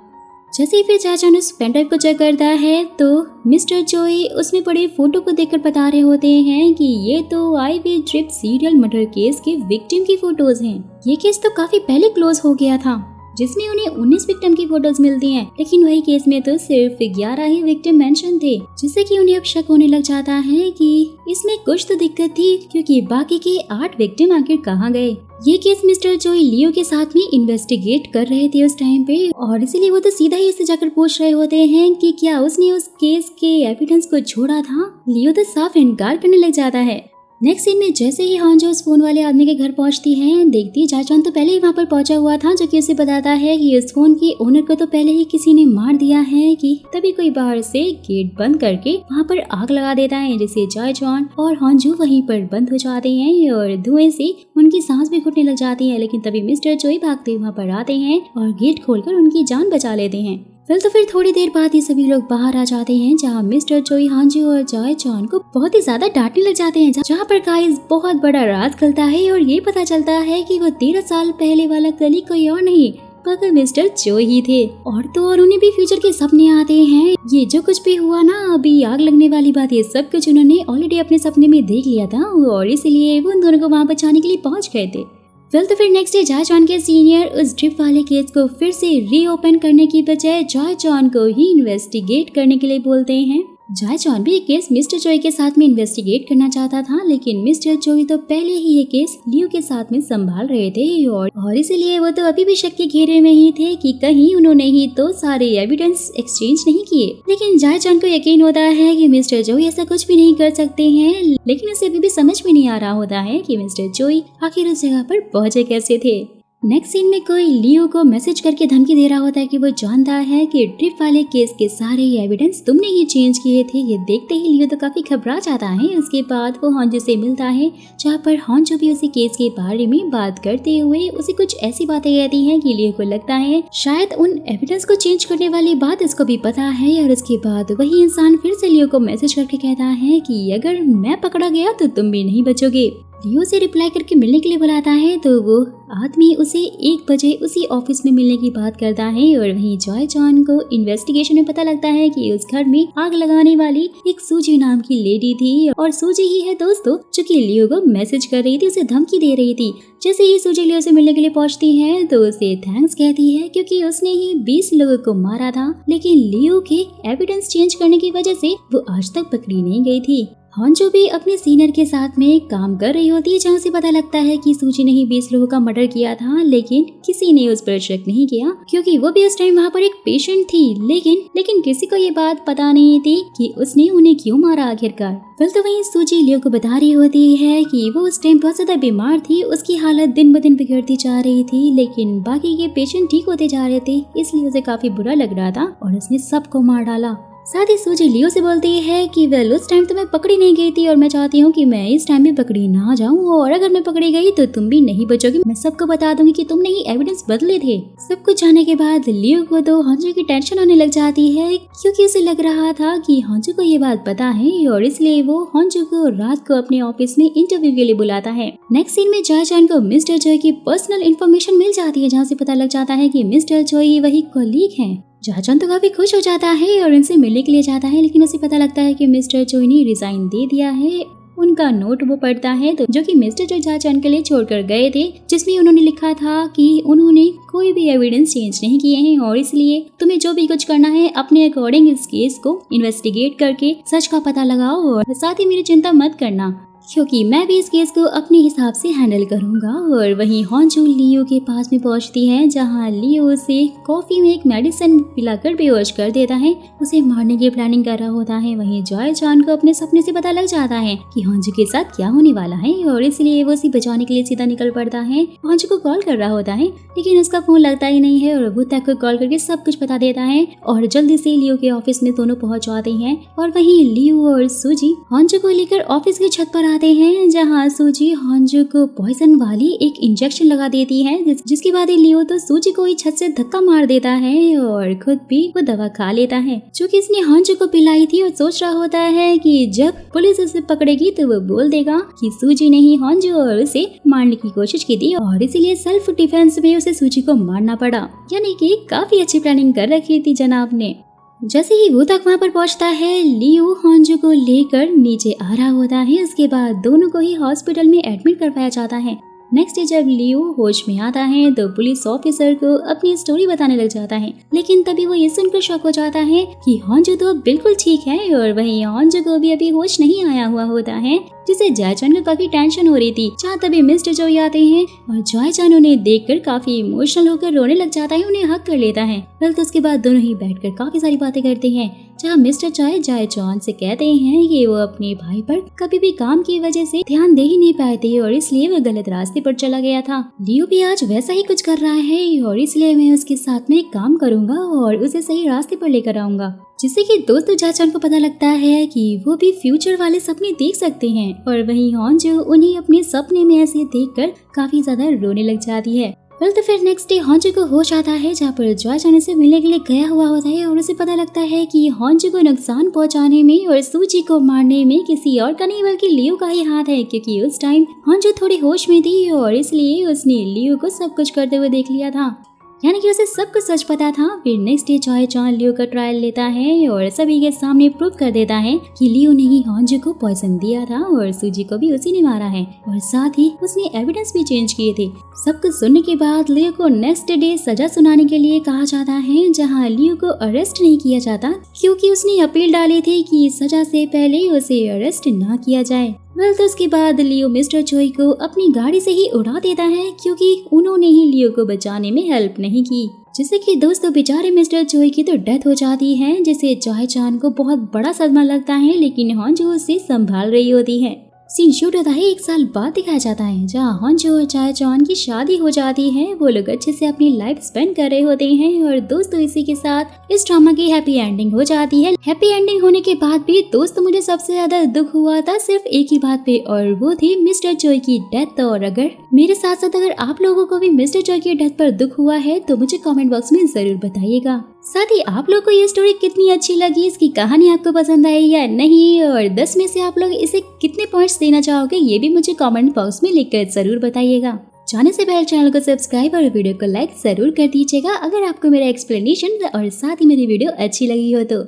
जैसे ही फिर चाचा उस पेन ड्राइव को चेक करता है तो मिस्टर जोई उसमें पड़े फोटो को देखकर बता रहे होते हैं कि ये तो आईवी ट्रिप सीरियल मर्डर केस के विक्टिम की फोटोज हैं। ये केस तो काफी पहले क्लोज हो गया था, जिसमें उन्हें 19 विक्टिम की फोटोज मिलती हैं, लेकिन वही केस में तो सिर्फ 11 ही विक्टिम मेंशन थे, जिससे कि उन्हें अब शक होने लग जाता है कि इसमें कुछ तो दिक्कत थी, क्योंकि बाकी के 8 विक्टिम आखिर कहाँ गए। ये केस मिस्टर जोई लियो के साथ में इन्वेस्टिगेट कर रहे थे उस टाइम पे और इसीलिए वो तो सीधा ही उससे जाकर पूछ रहे होते हैं कि क्या उसने उस केस के एविडेंस को छोड़ा था। लियो तो साफ इनकार करने लग जाता है। नेक्स्ट सीन में जैसे ही हॉन्जू उस फोन वाले आदमी के घर पहुंचती है, देखती है जाए चान तो पहले ही वहाँ पर पहुंचा हुआ था, जो कि उसे बताता है कि उस फोन के ओनर को तो पहले ही किसी ने मार दिया है। कि तभी कोई बाहर से गेट बंद करके वहाँ पर आग लगा देता है, जिससे जाए चान और हॉन्जू वहीं पर बंद हो जाते हैं और धुएं से उनकी सांस भी घुटने लग जाती है। लेकिन तभी मिस्टर जोई भागते वहाँ पर आते हैं और गेट खोलकर उनकी जान बचा लेते हैं। फिर थोड़ी देर बाद ये सभी लोग बाहर आ जाते हैं, जहाँ मिस्टर जोई हॉन्जू और जाए चान को बहुत ही ज्यादा डांटने लग जाते हैं, जहाँ पर गाइस बहुत बड़ा राज खुलता है और ये पता चलता है कि वो 13 साल पहले वाला कली कोई और नहीं बल्कि मिस्टर जोई ही थे। और तो और उन्हें भी फ्यूचर के सपने आते हैं। ये जो कुछ भी हुआ ना, अभी आग लगने वाली बात, ये सब कुछ उन्होंने ऑलरेडी अपने सपने में देख लिया था और इसलिए वो उन दोनों को वहाँ बचाने के लिए पहुँच गए थे। फिर नेक्स्ट डे जाए चान के सीनियर उस ड्रिप वाले केस को फिर से रीओपन करने की बजाय जाए चान को ही इन्वेस्टिगेट करने के लिए बोलते हैं। जाए चान भी ये केस मिस्टर जोई के साथ में इन्वेस्टिगेट करना चाहता था, लेकिन मिस्टर जोई तो पहले ही ये केस लियो के साथ में संभाल रहे थे और इसीलिए वो तो अभी भी शक के घेरे में ही थे कि कहीं उन्होंने ही तो सारे एविडेंस एक्सचेंज नहीं किए। लेकिन जाए चान को यकीन होता है कि मिस्टर जोई ऐसा कुछ भी नहीं कर सकते हैं, लेकिन उसे अभी भी समझ में नहीं आ रहा होता है कि मिस्टर जोई आखिर उस जगह पर पहुंचे कैसे थे। नेक्स्ट सीन में कोई लियो को मैसेज करके धमकी दे रहा होता है कि वो जानता है कि ट्रिप वाले केस के सारे एविडेंस तुमने ही चेंज किए थे। ये देखते ही लियो तो काफी घबरा जाता है। उसके बाद वो हॉन्जू से मिलता है, जहाँ पर हॉन्जू भी उसी केस के बारे में बात करते हुए उसे कुछ ऐसी बातें कहती हैं कि लियो को लगता है शायद उन एविडेंस को चेंज करने वाली बात इसको भी पता है। और उसके बाद वही इंसान फिर से लियो को मैसेज करके कहता है कि अगर मैं पकड़ा गया तो तुम भी नहीं बचोगे। लियो से रिप्लाई करके मिलने के लिए बुलाता है, तो वो आदमी उसे 1 बजे उसी ऑफिस में मिलने की बात करता है। और वहीं जाए चान को इन्वेस्टिगेशन में पता लगता है कि उस घर में आग लगाने वाली एक सूजी नाम की लेडी थी और सूजी ही है दोस्तों जो कि लियो को मैसेज कर रही थी, उसे धमकी दे रही थी। जैसे ही सूजी लियो से मिलने के लिए पहुंचती है तो उसे थैंक्स कहती है, क्योंकि उसने ही 20 लोगों को मारा था, लेकिन लियो के एविडेंस चेंज करने की वजह से वो आज तक पकड़ी नहीं गई थी। हॉन्जू भी अपने सीनियर के साथ में काम कर रही होती है, जहाँ से पता लगता है कि सूजी ने ही 20 लोगों का मर्डर किया था, लेकिन किसी ने उस पर शक नहीं किया क्योंकि वो भी उस टाइम वहाँ पर एक पेशेंट थी। लेकिन किसी को ये बात पता नहीं थी कि उसने उन्हें क्यों मारा आखिरकार। फिर तो वहीं सूजी लियो को बता रही होती है कि वो उस टाइम बहुत ज्यादा बीमार थी, उसकी हालत दिन ब दिन बिगड़ती जा रही थी, लेकिन बाकी के पेशेंट ठीक होते जा रहे थे, इसलिए उसे काफी बुरा लग रहा था और उसने सबको मार डाला। साथ ही सूजी लियो से बोलती है कि वेल उस टाइम तो मैं पकड़ी नहीं गई थी और मैं चाहती हूँ कि मैं इस टाइम भी पकड़ी ना जाऊँ, और अगर मैं पकड़ी गई तो तुम भी नहीं बचोगी, मैं सबको बता दूंगी कि तुमने ही एविडेंस बदले थे। सब कुछ जाने के बाद लियो को तो हॉन्जू की टेंशन होने लग जाती है, क्योंकि उसे लग रहा था कि हॉन्जू को ये बात पता है और इसलिए वो हॉन्जू को रात को अपने ऑफिस में इंटरव्यू के लिए बुलाता है। नेक्स्ट सीन में जायचान को मिस्टर चोई की पर्सनल इन्फॉर्मेशन मिल जाती है, जहाँ से पता लग जाता है कि मिस्टर चोई वही कलीग है। जायचान तो काफी खुश हो जाता है और उनसे मिलने के लिए जाता है, लेकिन उसे पता लगता है कि मिस्टर चोई ने रिजाइन दे दिया है। उनका नोट वो पढ़ता है तो जो कि मिस्टर चोई जायचान के लिए छोड़कर गए थे, जिसमें उन्होंने लिखा था कि उन्होंने कोई भी एविडेंस चेंज नहीं किए हैं और इसलिए तुम्हें जो भी कुछ करना है अपने अकॉर्डिंग इस केस को इन्वेस्टिगेट करके सच का पता लगाओ, और साथ ही मेरी चिंता मत करना क्योंकि मैं भी इस केस को अपने हिसाब से हैंडल करूंगा। और वहीं हॉन्जू लियो के पास में पहुंचती है, जहां लियो उसे कॉफी में एक मेडिसिन पिलाकर बेहोश कर देता है, उसे मारने की प्लानिंग कर रहा होता है। वहीं जायचान को अपने सपने से पता लग जाता है कि हॉन्जू के साथ क्या होने वाला है और इसलिए वो उसे बचाने के लिए सीधा निकल पड़ता है। हॉन्जू को कॉल कर रहा होता है, लेकिन उसका फोन लगता ही नहीं है और वो तक को कॉल करके सब कुछ बता देता है और जल्दी से लियो के ऑफिस में दोनों पहुंच जाते हैं। और वहीं लियो और सूजी हॉन्जू को लेकर ऑफिस की छत पर आते हैं, जहां सूजी हॉन्जू को पॉइजन वाली एक इंजेक्शन लगा देती है, जिसके बाद लियो तो सूजी को ही छत से धक्का मार देता है और खुद भी वो दवा खा लेता है जो कि इसने हॉन्जू को पिलाई थी, और सोच रहा होता है कि जब पुलिस उसे पकड़ेगी तो वो बोल देगा कि सूजी ने ही हॉन्जू और उसे मारने की कोशिश की थी और इसीलिए सेल्फ डिफेंस में उसे सूजी को मारना पड़ा। यानी कि काफी अच्छी प्लानिंग कर रखी थी जनाब ने। जैसे ही वो तक वहाँ पर पहुँचता है, लियो हॉन्जू को लेकर नीचे आ रहा होता है। उसके बाद दोनों को ही हॉस्पिटल में एडमिट करवाया जाता है। नेक्स्ट डे जब लियो होश में आता है तो पुलिस ऑफिसर को अपनी स्टोरी बताने लग जाता है, लेकिन तभी वो ये सुनकर शॉक हो जाता है कि हॉन्जू तो बिल्कुल ठीक है और वहीं हॉन्जू को भी अभी होश नहीं आया हुआ होता है, जिसे जायचान को काफी टेंशन हो रही थी। जहाँ तभी मिस्टर चोई आते हैं और जायचान उन्हें देखकर काफी इमोशनल होकर रोने लग जाता है, उन्हें हक कर लेता है। तो उसके बाद दोनों ही बैठकर काफी सारी बातें करते हैं, जहाँ मिस्टर चोई जायचान से कहते हैं कि वो अपने भाई पर कभी भी काम की वजह से ध्यान दे ही नहीं पाए थे और इसलिए वो गलत रास्ते पर चला गया था। लियो भी आज वैसा ही कुछ कर रहा है और इसलिए मैं उसके साथ में काम करूंगा और उसे सही रास्ते पर लेकर आऊंगा, जिससे कि दोस्तों जायचान को पता लगता है कि वो भी फ्यूचर वाले सपने देख सकते हैं। और वहीं हॉन्जू उन्हें अपने सपने में ऐसे देखकर काफी ज्यादा रोने लग जाती है। तो फिर नेक्स्ट डे हॉन्जू को होश आता है, जहाँ पर जायचान से मिलने के लिए गया हुआ होता है और उसे पता लगता है कि हॉन्जू को नुकसान पहुंचाने में और सूजी को मारने में किसी और का नहीं बल्कि लियो का ही हाथ है, क्योंकि उस टाइम हॉन्जू थोड़ी होश में थी और इसलिए उसने लियो को सब कुछ करते हुए देख लिया था, यानी कि उसे सब कुछ सच पता था। फिर नेक्स्ट डे जायचान लियो का ट्रायल लेता है और सभी के सामने प्रूव कर देता है कि लियो ने ही हॉन्जू को पॉइजन दिया था और सूजी को भी उसी ने मारा है और साथ ही उसने एविडेंस भी चेंज किए थे। सब कुछ सुनने के बाद लियो को नेक्स्ट डे सजा सुनाने के लिए कहा जाता है, जहाँ लियो को अरेस्ट नहीं किया जाता क्योंकि उसने अपील डाली थी कि सजा से पहले उसे अरेस्ट ना किया जाए। तो उसके बाद लियो मिस्टर चोई को अपनी गाड़ी से ही उड़ा देता है, क्योंकि उन्होंने ही लियो को बचाने में हेल्प नहीं की, जिससे कि दोस्तों बेचारे मिस्टर चोई की तो डेथ हो जाती है, जिसे जायचान को बहुत बड़ा सदमा लगता है, लेकिन हॉन्जू उसे संभाल रही होती है। सीन शूट होता है 1 साल बाद दिखाया जाता है, जहाँ हॉन्जू और जायचान की शादी हो जाती है। वो लोग अच्छे से अपनी लाइफ स्पेंड कर रहे होते हैं और दोस्तों इसी के साथ इस ड्रामा की हैप्पी एंडिंग हो जाती है। हैप्पी एंडिंग होने के बाद भी दोस्तों मुझे सबसे ज्यादा दुख हुआ था सिर्फ एक ही बात पे, और वो थी मिस्टर चोई की डेथ। और अगर मेरे साथ साथ अगर आप लोगों को भी मिस्टर चोई की डेथ पर दुख हुआ है तो मुझे कमेंट बॉक्स में जरूर बताइएगा। साथ ही आप लोग को ये स्टोरी कितनी अच्छी लगी, इसकी कहानी आपको पसंद आई या नहीं, और 10 में से आप लोग इसे कितने पॉइंट्स देना चाहोगे ये भी मुझे कमेंट बॉक्स में लिखकर जरूर बताइएगा। जाने से पहले चैनल को सब्सक्राइब और वीडियो को लाइक जरूर कर दीजिएगा अगर आपको मेरा एक्सप्लेनेशन और साथ ही मेरी वीडियो अच्छी लगी हो तो।